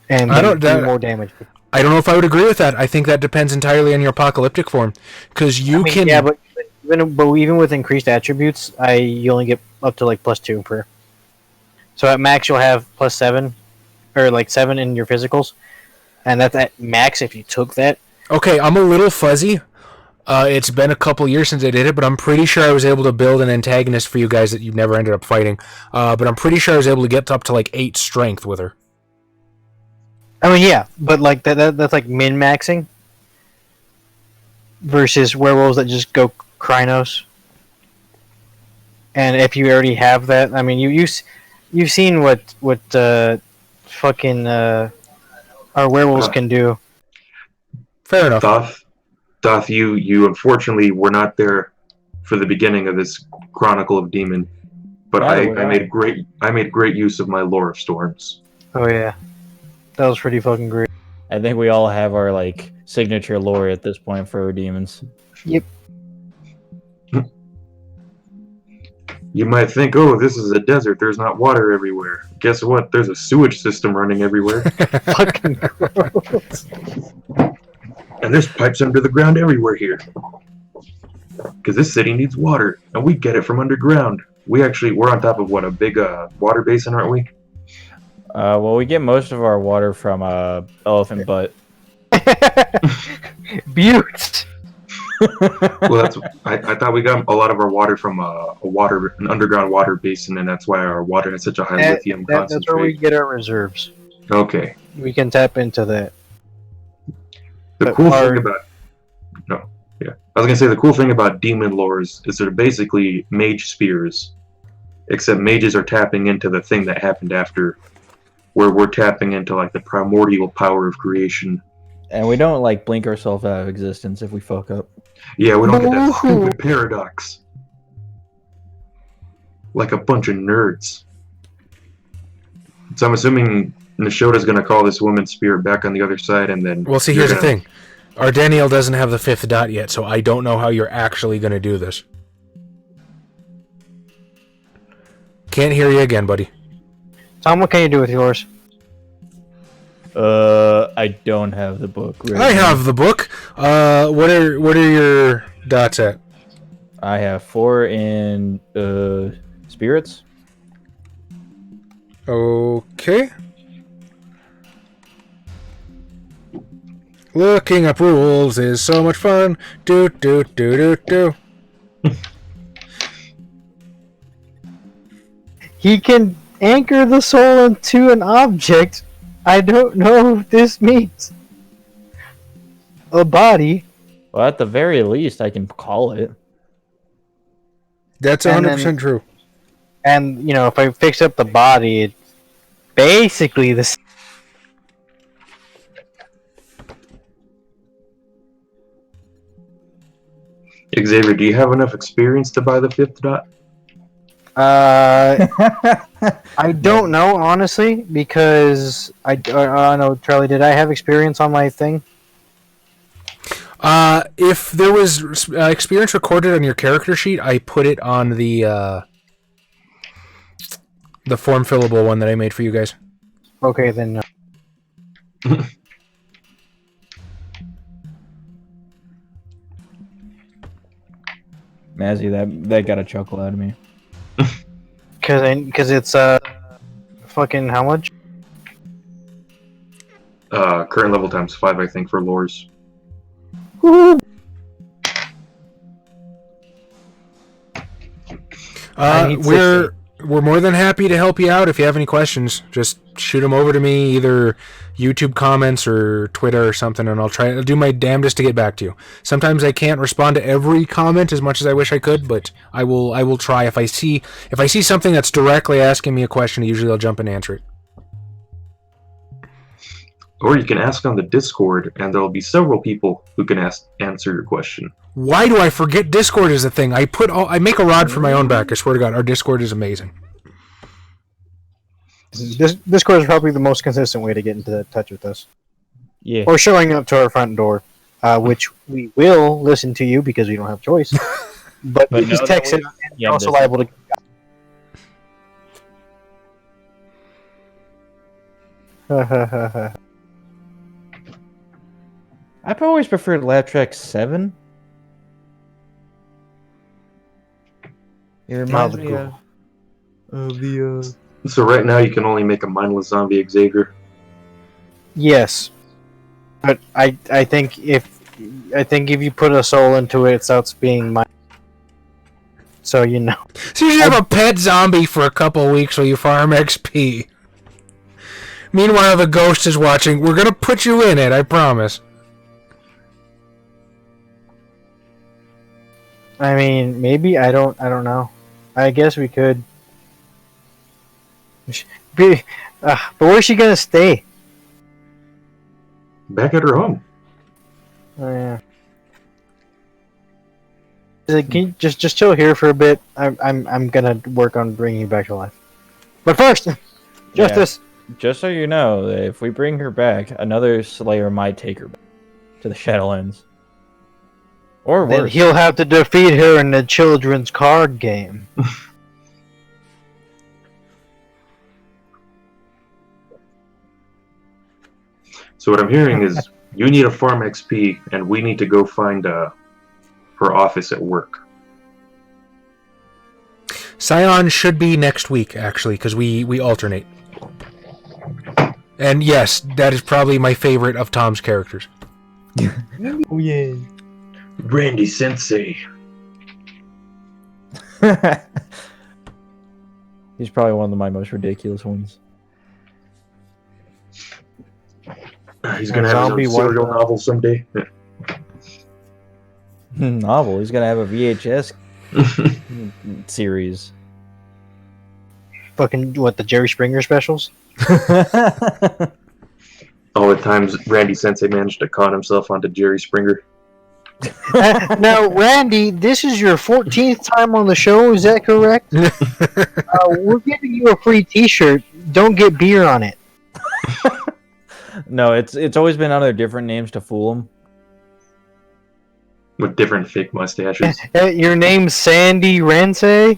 [SPEAKER 3] And do more damage.
[SPEAKER 1] I don't know if I would agree with that. I think that depends entirely on your apocalyptic form, because can.
[SPEAKER 3] Yeah, but even with increased attributes, you only get up to like +2 per. So at max, you'll have +7, or like 7 in your physicals, and that's at max if you took that.
[SPEAKER 1] Okay, I'm a little fuzzy. It's been a couple years since I did it, but I'm pretty sure I was able to build an antagonist for you guys that you never ended up fighting. But I'm pretty sure I was able to get up to like 8 strength with her.
[SPEAKER 3] I mean, yeah, but like that's like min-maxing versus werewolves that just go Krynos. And if you already have that, I mean, you've seen what fucking our werewolves can do.
[SPEAKER 1] Fair enough.
[SPEAKER 4] Doth, you unfortunately were not there for the beginning of this Chronicle of Demon, but I made great use of my lore of storms.
[SPEAKER 3] Oh yeah, that was pretty fucking great.
[SPEAKER 2] I think we all have our like signature lore at this point for our demons.
[SPEAKER 3] Yep.
[SPEAKER 4] You might think, oh, this is a desert. There's not water everywhere. Guess what? There's a sewage system running everywhere.
[SPEAKER 3] Fucking gross.
[SPEAKER 4] And there's pipes under the ground everywhere here. Because this city needs water, and we get it from underground. We're on top of a big water basin, aren't we?
[SPEAKER 2] Well, we get most of our water from elephant butt.
[SPEAKER 3] Butte.
[SPEAKER 4] Well, I thought we got a lot of our water from an underground water basin, and that's why our water has such a high lithium concentrate.
[SPEAKER 3] That's where we get our reserves.
[SPEAKER 4] Okay.
[SPEAKER 3] We can tap into that.
[SPEAKER 4] The cool thing about demon lores is they're basically mage spears, except mages are tapping into the thing that happened after, where we're tapping into like the primordial power of creation.
[SPEAKER 2] And we don't like blink ourselves out of existence if we fuck up.
[SPEAKER 4] Yeah, we don't get that stupid paradox. Like a bunch of nerds. So I'm assuming Nishoda's gonna call this woman's spirit back on the other side, and then.
[SPEAKER 1] Well, see, here's the thing. Our Daniel doesn't have the 5th dot yet, so I don't know how you're actually going to do this. Can't hear you again, buddy.
[SPEAKER 3] Tom, what can you do with yours?
[SPEAKER 2] I don't have the book. Right
[SPEAKER 1] I have the book. What are your dots at?
[SPEAKER 2] I have 4 in spirits.
[SPEAKER 1] Okay. Looking up rules is so much fun. Do do do do do.
[SPEAKER 3] He can anchor the soul into an object. I don't know what this means. A body.
[SPEAKER 2] Well, at the very least, I can call it.
[SPEAKER 1] That's
[SPEAKER 3] And
[SPEAKER 1] 100% true.
[SPEAKER 3] And, you know, if I fix up the body, it's basically the same.
[SPEAKER 4] Xavier, do you have enough experience to buy the 5th dot?
[SPEAKER 3] I don't know, honestly, because I know, Charlie, did I have experience on my thing?
[SPEAKER 1] If there was experience recorded on your character sheet, I put it on the form fillable one that I made for you guys.
[SPEAKER 3] Okay, then.
[SPEAKER 2] Mazzy, that got a chuckle out of me.
[SPEAKER 3] Because it's, fucking how much?
[SPEAKER 4] Current level times 5, I think, for lores.
[SPEAKER 3] Woo!
[SPEAKER 1] We're more than happy to help you out. If you have any questions, just shoot them over to me, either YouTube comments or Twitter or something, and I'll do my damnedest to get back to you. Sometimes I can't respond to every comment as much as I wish I could, but I will try. If I see something that's directly asking me a question, usually I'll jump and answer it.
[SPEAKER 4] Or you can ask on the Discord, and there'll be several people who can answer your question.
[SPEAKER 1] Why do I forget Discord is a thing? I make a rod for my own back. I swear to God, our Discord is amazing.
[SPEAKER 3] Discord is probably the most consistent way to get into touch with us.
[SPEAKER 2] Yeah.
[SPEAKER 3] Or showing up to our front door, which we will listen to you because we don't have a choice. But you just text it, and you're also liable to.
[SPEAKER 2] I've always preferred Lab Track 7. It reminds me of the
[SPEAKER 4] So right now you can only make a mindless zombie Xavier.
[SPEAKER 3] Yes, but I think if you put a soul into it, it starts being mine. So you know.
[SPEAKER 1] So you have a pet zombie for a couple weeks while you farm XP. Meanwhile, the ghost is watching. We're gonna put you in it, I promise.
[SPEAKER 3] I mean, maybe I don't know. I guess we could. But where's she gonna stay?
[SPEAKER 4] Back at her home.
[SPEAKER 3] Oh yeah. Can you just chill here for a bit? I'm gonna work on bringing you back to life. But first, Justice.
[SPEAKER 2] Yeah. Just so you know, if we bring her back, another Slayer might take her back to the Shadowlands. Or worse.
[SPEAKER 3] Then he'll have to defeat her in the children's card game.
[SPEAKER 4] So what I'm hearing is you need a farm XP, and we need to go find her office at work.
[SPEAKER 1] Scion should be next week, actually, because we alternate. And yes, that is probably my favorite of Tom's characters.
[SPEAKER 2] Oh yeah.
[SPEAKER 4] Randy Sensei.
[SPEAKER 2] He's probably one of my most ridiculous ones.
[SPEAKER 4] He's gonna have his own serial novel someday.
[SPEAKER 2] Novel? He's gonna have a VHS series.
[SPEAKER 3] Fucking what, the Jerry Springer specials?
[SPEAKER 4] All the times Randy Sensei managed to con himself onto Jerry Springer.
[SPEAKER 3] Now, Randy, this is your 14th time on the show, is that correct? We're giving you a free t-shirt. don't get beer on it.
[SPEAKER 2] No, it's always been under different names to fool them.
[SPEAKER 4] With different fake mustaches.
[SPEAKER 3] Your name's Sandy Rensei?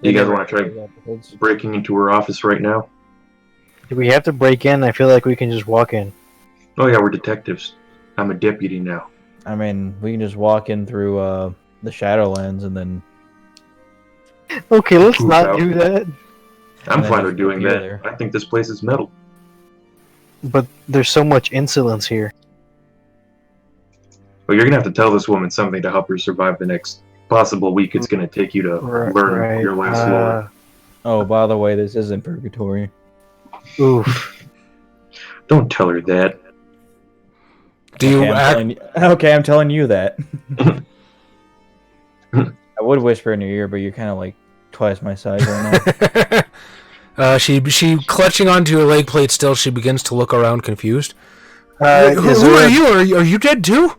[SPEAKER 4] You guys want to try breaking into her office right now?
[SPEAKER 3] Do we have to break in? I feel like we can just walk in.
[SPEAKER 4] Oh yeah, we're detectives. I'm a deputy now.
[SPEAKER 2] I mean, we can just walk in through the Shadowlands and then.
[SPEAKER 3] Okay, let's
[SPEAKER 4] Poof
[SPEAKER 3] not
[SPEAKER 4] out.
[SPEAKER 3] do that.
[SPEAKER 4] I'm
[SPEAKER 2] And then
[SPEAKER 4] fine
[SPEAKER 2] just
[SPEAKER 4] with doing
[SPEAKER 2] appear
[SPEAKER 4] that.
[SPEAKER 2] there.
[SPEAKER 4] I think this place is metal.
[SPEAKER 3] But there's so much insolence here.
[SPEAKER 4] Well, you're gonna have to tell this woman something to help her survive the next possible week it's gonna take you to learn your last lore.
[SPEAKER 2] Oh, by the way, this isn't purgatory.
[SPEAKER 3] Oof.
[SPEAKER 4] Don't tell her that.
[SPEAKER 1] Do you
[SPEAKER 2] Okay, I'm telling you that. I would whisper in your ear, but you're kind of like twice my size right now.
[SPEAKER 1] she clutching onto your leg plate still, she begins to look around confused. Who
[SPEAKER 3] there
[SPEAKER 1] are
[SPEAKER 3] a-
[SPEAKER 1] you? Are you dead too?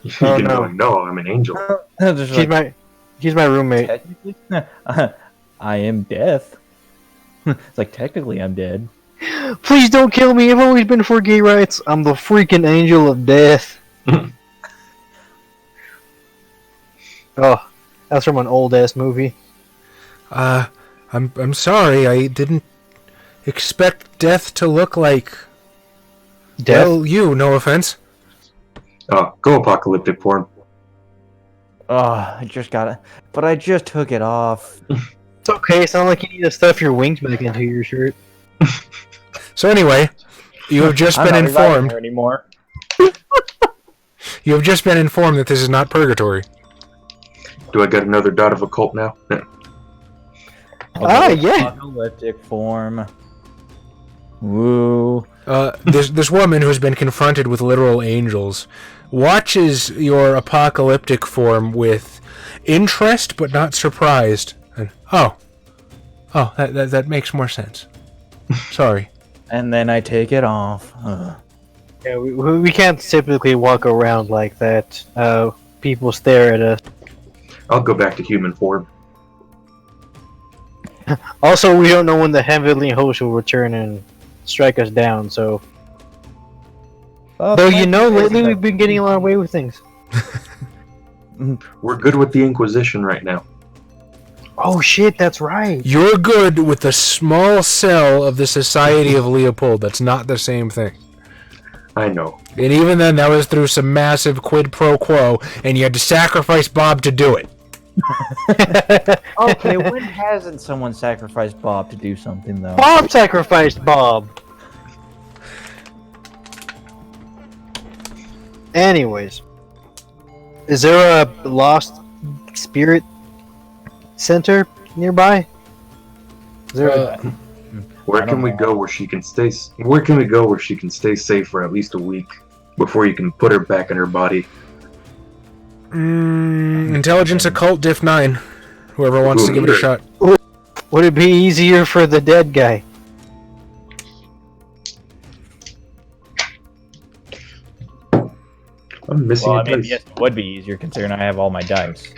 [SPEAKER 4] You
[SPEAKER 3] Oh,
[SPEAKER 4] can
[SPEAKER 3] no.
[SPEAKER 4] go, no, I'm an angel.
[SPEAKER 2] Just
[SPEAKER 3] He's my roommate.
[SPEAKER 2] technically, I am death. It's like technically I'm dead.
[SPEAKER 3] Please don't kill me. I've always been for gay rights. I'm the freaking angel of death. Oh, that's from an old ass movie.
[SPEAKER 1] I'm sorry. I didn't expect death to look like.
[SPEAKER 3] Death?
[SPEAKER 1] Well, you. No offense.
[SPEAKER 4] Go apocalyptic form.
[SPEAKER 2] Oh, I just got it, but I just took it off.
[SPEAKER 3] It's okay. It's not like you need to stuff your wings back into your shirt.
[SPEAKER 1] So anyway, you have just
[SPEAKER 2] I'm
[SPEAKER 1] been
[SPEAKER 2] not residing
[SPEAKER 1] informed.
[SPEAKER 2] here anymore.
[SPEAKER 1] You have just been informed that this is not purgatory.
[SPEAKER 4] Do I get another dot of occult now?
[SPEAKER 3] Yeah.
[SPEAKER 2] Apocalyptic form. Woo.
[SPEAKER 1] This woman who's been confronted with literal angels watches your apocalyptic form with interest but not surprised. And, that makes more sense. Sorry.
[SPEAKER 2] And then I take it off.
[SPEAKER 3] Yeah, we can't typically walk around like that. People stare at us.
[SPEAKER 4] I'll go back to human form.
[SPEAKER 3] Also, we don't know when the heavenly host will return and strike us down, so... Though, you know, lately we've been getting a lot away with things.
[SPEAKER 4] We're good with the Inquisition right now.
[SPEAKER 3] Oh shit, that's right.
[SPEAKER 1] You're good with the small cell of the Society of Leopold. That's not the same thing.
[SPEAKER 4] I know.
[SPEAKER 1] And even then, that was through some massive quid pro quo, and you had to sacrifice Bob to do it.
[SPEAKER 2] Okay, when hasn't someone sacrificed Bob to do something, though?
[SPEAKER 3] Bob sacrificed Bob. Anyways, is there a lost spirit center nearby? Is there
[SPEAKER 4] Where
[SPEAKER 2] I
[SPEAKER 4] can
[SPEAKER 2] don't
[SPEAKER 4] we
[SPEAKER 2] know.
[SPEAKER 4] go where she can stay? Where can we go where she can stay safe for at least a week before you can put her back in her body?
[SPEAKER 1] Intelligence Occult Diff 9. Whoever wants to give it a shot.
[SPEAKER 3] would it be easier for the dead guy?
[SPEAKER 4] I'm missing
[SPEAKER 2] Well,
[SPEAKER 4] a
[SPEAKER 2] I mean,
[SPEAKER 4] dice.
[SPEAKER 2] yes, it would be easier considering I have all my dice.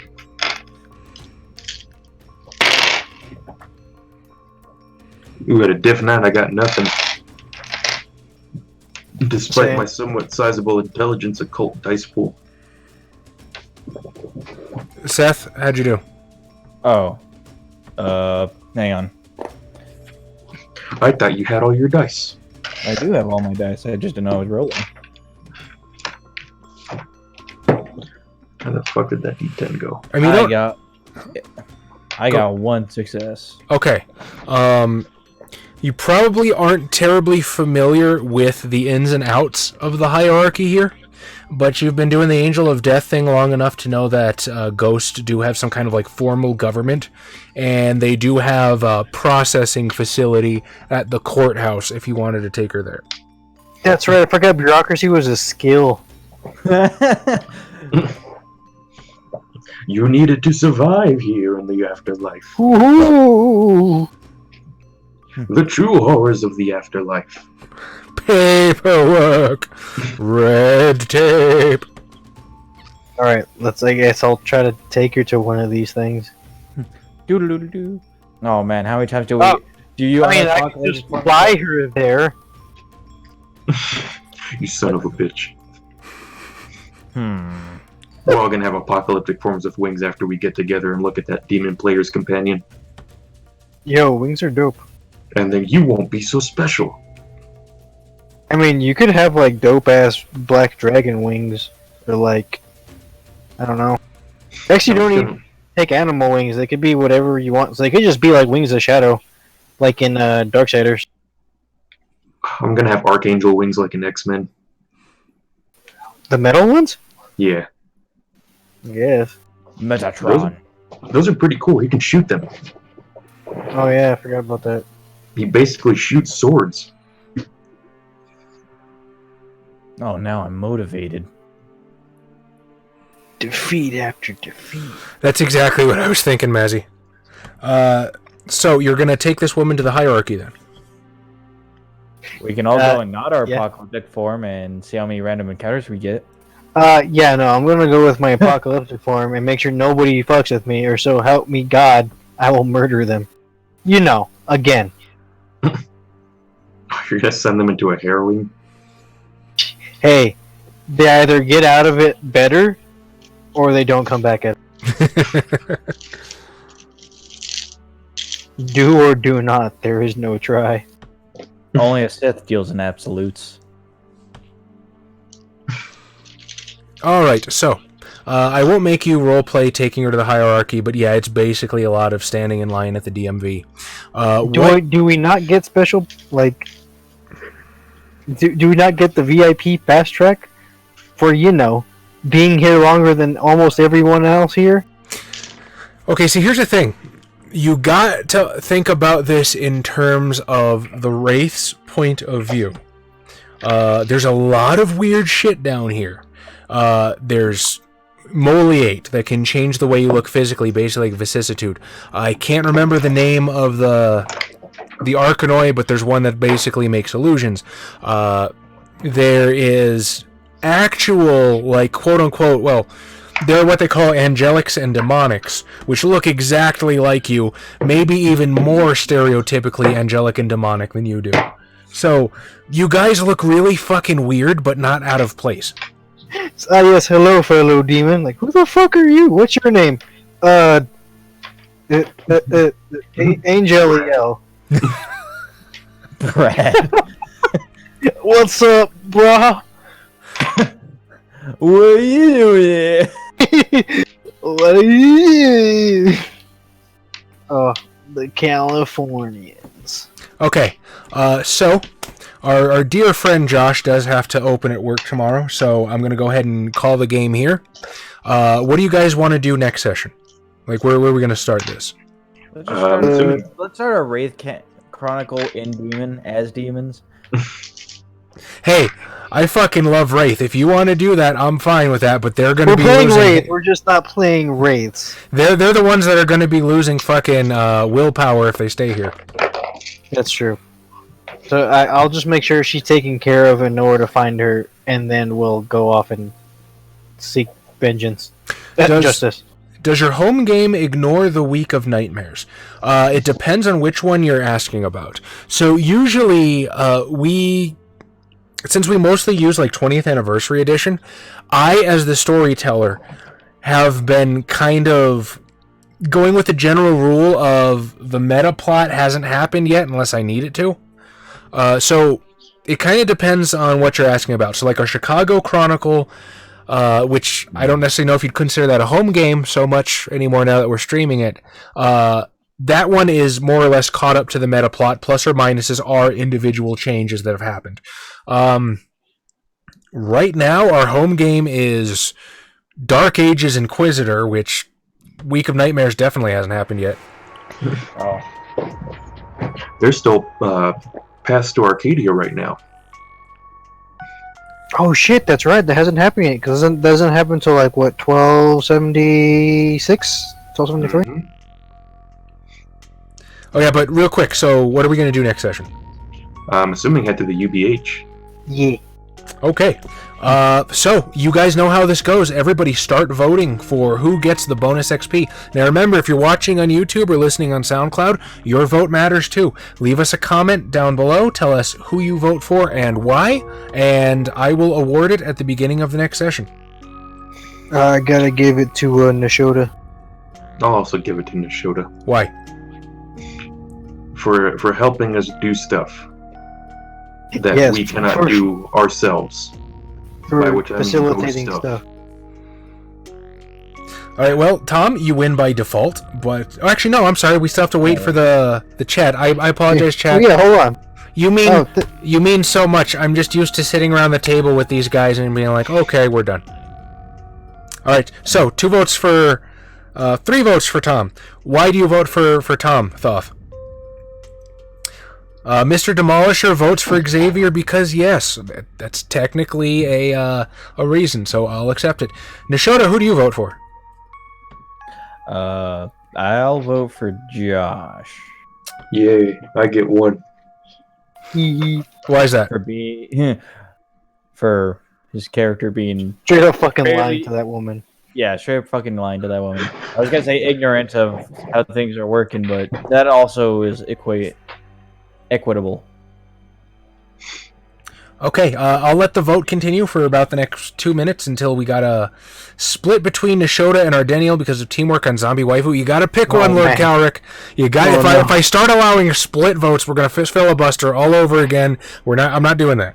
[SPEAKER 4] You got a diff 9, I got nothing. Despite
[SPEAKER 3] Same.
[SPEAKER 4] my somewhat sizable intelligence occult dice pool.
[SPEAKER 1] Seth, how'd you do?
[SPEAKER 2] Oh. Hang on.
[SPEAKER 4] I thought you had all your dice.
[SPEAKER 2] I do have all my dice. I just didn't know I was rolling.
[SPEAKER 4] How the fuck did that D10 go?
[SPEAKER 1] I mean,
[SPEAKER 2] I got one success.
[SPEAKER 1] okay. You probably aren't terribly familiar with the ins and outs of the hierarchy here, but you've been doing the Angel of Death thing long enough to know that ghosts do have some kind of like formal government, and they do have a processing facility at the courthouse if you wanted to take her there.
[SPEAKER 3] That's right. I forgot bureaucracy was a skill.
[SPEAKER 4] You needed to survive here in the afterlife.
[SPEAKER 3] Ooh.
[SPEAKER 4] The true horrors of the afterlife.
[SPEAKER 1] Paperwork, red tape.
[SPEAKER 3] All right, I guess I'll try to take her to one of these things.
[SPEAKER 2] Doo-doo-doo-doo. Oh man, how many times do we?
[SPEAKER 3] Oh,
[SPEAKER 2] Do you?
[SPEAKER 3] I mean, I
[SPEAKER 2] talk
[SPEAKER 3] can
[SPEAKER 2] like
[SPEAKER 3] just
[SPEAKER 2] this?
[SPEAKER 3] fly her there.
[SPEAKER 4] You son of a bitch.
[SPEAKER 2] Hmm.
[SPEAKER 4] We're all gonna have apocalyptic forms of wings after we get together and look at that demon player's companion.
[SPEAKER 3] Yo, wings are dope.
[SPEAKER 4] And then you won't be so special.
[SPEAKER 3] I mean, you could have like dope ass black dragon wings, or like, I don't know. Actually, you don't even take animal wings. They could be whatever you want. So they could just be like wings of shadow, like in Darksiders.
[SPEAKER 4] I'm gonna have archangel wings like in X-Men.
[SPEAKER 3] The metal ones?
[SPEAKER 4] Yeah.
[SPEAKER 3] Yes.
[SPEAKER 2] Metatron.
[SPEAKER 4] Those are pretty cool. He can shoot them.
[SPEAKER 3] Oh yeah, I forgot about that.
[SPEAKER 4] He basically shoots swords.
[SPEAKER 2] Oh, now I'm motivated.
[SPEAKER 3] Defeat after defeat.
[SPEAKER 1] That's exactly what I was thinking, Mazzy. So you're gonna take this woman to the hierarchy then?
[SPEAKER 2] We can all go in not our
[SPEAKER 3] yeah.
[SPEAKER 2] apocalyptic form and see how many random encounters we get.
[SPEAKER 3] Yeah, no, I'm gonna go with my apocalyptic form and make sure nobody fucks with me, or so help me God, I will murder them. You know, again.
[SPEAKER 4] You're gonna send them into a heroin?
[SPEAKER 3] Hey, they either get out of it better, or they don't come back at Do or do not, there is no try.
[SPEAKER 2] Only a Sith deals in absolutes.
[SPEAKER 1] Alright, so, I won't make you roleplay taking her to the hierarchy, but yeah, it's basically a lot of standing in line at the DMV.
[SPEAKER 3] Do we not get special, like... Do we not get the VIP fast track? For, you know, being here longer than almost everyone else here?
[SPEAKER 1] Okay, so here's the thing. You got to think about this in terms of the Wraith's point of view. There's a lot of weird shit down here. There's Moliate that can change the way you look physically, basically like vicissitude. I can't remember the name of the Arcanoi, but there's one that basically makes illusions. There is actual, like, quote-unquote, well, they're what they call angelics and demonics, which look exactly like you, maybe even more stereotypically angelic and demonic than you do. So, you guys look really fucking weird, but not out of place.
[SPEAKER 3] Yes, hello, fellow demon. Like, who the fuck are you? What's your name? Angel EL.
[SPEAKER 2] Brad.
[SPEAKER 3] What's up, brah?
[SPEAKER 2] What are you doing?
[SPEAKER 3] What are you? Oh, the Californians.
[SPEAKER 1] Okay, so our dear friend Josh does have to open at work tomorrow, so I'm going to go ahead and call the game here. What do you guys want to do next session? Like, where are we going to start this?
[SPEAKER 2] Let's start a Wraith Chronicle in Demon as demons.
[SPEAKER 1] Hey, I fucking love Wraith. If you want to do that, I'm fine with that, but they're going to be
[SPEAKER 3] playing
[SPEAKER 1] losing...
[SPEAKER 3] Wraith, we're just not playing Wraiths.
[SPEAKER 1] They're the ones that are going to be losing fucking willpower if they stay here.
[SPEAKER 3] That's true. So I'll just make sure she's taken care of in order to find her, and then we'll go off and seek vengeance. Justice.
[SPEAKER 1] Does your home game ignore the Week of Nightmares? It depends on which one you're asking about. So usually since we mostly use like 20th Anniversary Edition, I, as the storyteller, have been kind of going with the general rule of the meta plot hasn't happened yet unless I need it to. So it kind of depends on what you're asking about. So like our Chicago Chronicle, which I don't necessarily know if you'd consider that a home game so much anymore now that we're streaming it. That one is more or less caught up to the meta plot. Plus or minuses are individual changes that have happened. Right now, our home game is Dark Ages Inquisitor, which Week of Nightmares definitely hasn't happened yet.
[SPEAKER 2] Oh.
[SPEAKER 4] They're still past to Arcadia right now.
[SPEAKER 3] Oh shit, that's right. That hasn't happened yet because it doesn't happen until like what 1276, 1273.
[SPEAKER 4] Mm-hmm.
[SPEAKER 1] Oh yeah, but real quick. So what are we going to do next session?
[SPEAKER 4] I'm assuming head to the UBH.
[SPEAKER 3] Yeah.
[SPEAKER 1] Okay. So, you guys know how this goes. Everybody start voting for who gets the bonus XP. Now remember, if you're watching on YouTube or listening on SoundCloud, your vote matters too. Leave us a comment down below. Tell us who you vote for and why, and I will award it at the beginning of the next session.
[SPEAKER 3] I gotta give it to Nishota.
[SPEAKER 4] I'll also give it to Nishota
[SPEAKER 1] Why?
[SPEAKER 4] for helping us do stuff that
[SPEAKER 3] Yes,
[SPEAKER 4] we cannot
[SPEAKER 3] for-
[SPEAKER 4] do ourselves. By
[SPEAKER 3] For
[SPEAKER 4] which I mean
[SPEAKER 3] facilitating
[SPEAKER 4] ghost
[SPEAKER 3] stuff.
[SPEAKER 1] Alright, well, Tom, you win by default, but... Oh, actually, no, I'm sorry. We still have to wait for the chat. I apologize, chat.
[SPEAKER 3] Oh, yeah, hold on.
[SPEAKER 1] You mean
[SPEAKER 3] Oh,
[SPEAKER 1] you mean so much. I'm just used to sitting around the table with these guys and being like, okay, we're done. Alright, so 2 votes for... 3 votes for Tom. Why do you vote for Tom, Thoth? Mr. Demolisher votes for Xavier because yes, that's technically a reason, so I'll accept it. Nishota, who do you vote for?
[SPEAKER 2] I'll vote for Josh
[SPEAKER 4] Yay, I get 1.
[SPEAKER 1] Why is that?
[SPEAKER 2] for his character being
[SPEAKER 3] Straight up fucking
[SPEAKER 2] Barely-
[SPEAKER 3] lying to that woman.
[SPEAKER 2] straight up fucking lying to that woman. I was gonna say ignorant of how things are working, but that also is equitable.
[SPEAKER 1] Okay, I'll let the vote continue for about the next 2 minutes until we got a split between Nishota and Ardeniel because of teamwork on Zombie Waifu. You gotta pick one, Lord
[SPEAKER 3] man.
[SPEAKER 1] Calric. You got.
[SPEAKER 3] Oh,
[SPEAKER 1] If I start allowing split votes, we're gonna filibuster all over again. I'm not doing that.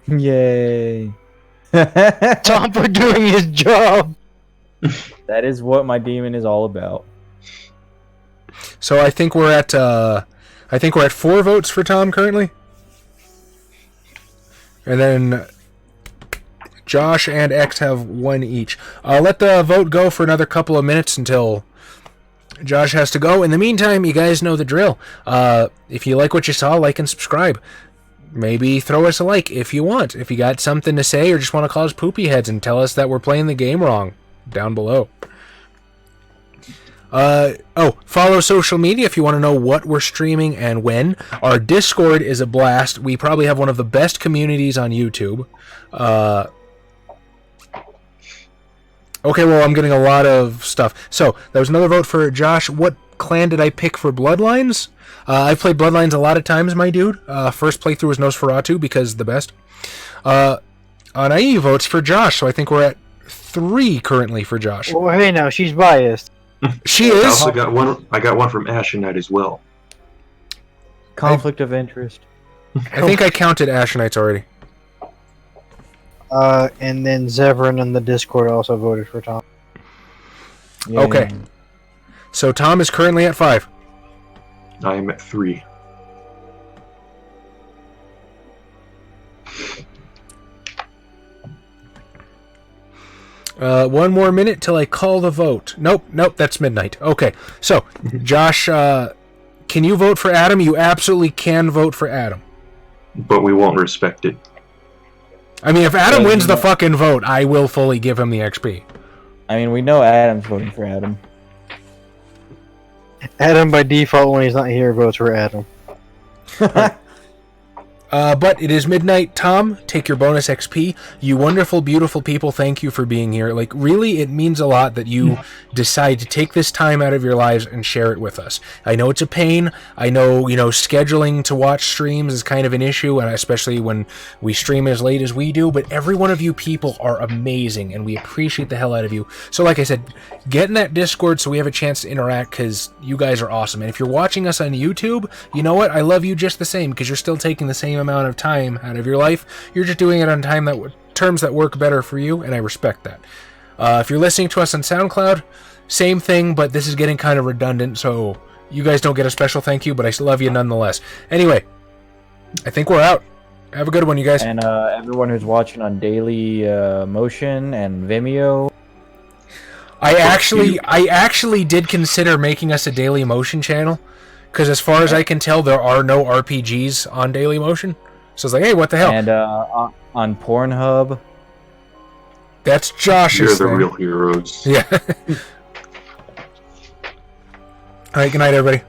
[SPEAKER 2] Yay!
[SPEAKER 3] Tom for doing his job.
[SPEAKER 2] That is what my demon is all about.
[SPEAKER 1] So I think we're at 4 votes for Tom currently. And then Josh and X have 1 each. I'll let the vote go for another couple of minutes until Josh has to go. In the meantime, you guys know the drill. If you like what you saw, like and subscribe. Maybe throw us a like if you want. If you got something to say or just want to call us poopy heads and tell us that we're playing the game wrong, down below. Follow social media if you want to know what we're streaming and when. Our Discord is a blast. We probably have one of the best communities on YouTube. Okay, well, I'm getting a lot of stuff. So, that was another vote for Josh. What clan did I pick for Bloodlines? I've played Bloodlines a lot of times, my dude. First playthrough was Nosferatu because the best. Anai votes for Josh, so I think we're at 3 currently for Josh.
[SPEAKER 3] Well, hey, now she's biased.
[SPEAKER 1] She
[SPEAKER 4] I
[SPEAKER 1] is.
[SPEAKER 4] also got 1. I got 1 from Ashenite as well.
[SPEAKER 2] Conflict of interest.
[SPEAKER 1] I think I counted Ashenites already.
[SPEAKER 3] And then Zevran in the Discord also voted for Tom.
[SPEAKER 2] Yay.
[SPEAKER 1] Okay. So Tom is currently at 5.
[SPEAKER 4] I am at 3.
[SPEAKER 1] One more minute till I call the vote. Nope, that's midnight. Okay, so, Josh, can you vote for Adam? You absolutely can vote for Adam.
[SPEAKER 4] But we won't respect it.
[SPEAKER 1] I mean, if Adam wins the fucking vote, I will fully give him the XP.
[SPEAKER 2] I mean, we know Adam's voting for Adam.
[SPEAKER 3] Adam, by default, when he's not here, votes for Adam.
[SPEAKER 1] But it is midnight. Tom, take your bonus XP. You wonderful, beautiful people, thank you for being here. Like, really, it means a lot that you decide to take this time out of your lives and share it with us. I know it's a pain. I know, scheduling to watch streams is kind of an issue, and especially when we stream as late as we do, but every one of you people are amazing, and we appreciate the hell out of you. So, like I said, get in that Discord so we have a chance to interact, because you guys are awesome. And if you're watching us on YouTube, you know what? I love you just the same, because you're still taking the same amount of time out of your life. You're just doing it on terms that work better for you, and I respect that. If you're listening to us on SoundCloud, same thing, but this is getting kind of redundant, so you guys don't get a special thank you, but I still love you nonetheless. Anyway, I think we're out. Have a good one, you guys.
[SPEAKER 2] And everyone who's watching on Daily Motion and Vimeo.
[SPEAKER 1] I actually did consider making us a Daily Motion channel, because as far as I can tell, there are no RPGs on Daily Motion. So it's like, hey, what the hell?
[SPEAKER 2] And on Pornhub.
[SPEAKER 1] That's Josh's
[SPEAKER 4] You're the
[SPEAKER 1] thing.
[SPEAKER 4] real heroes.
[SPEAKER 1] Yeah. All right, good night, everybody.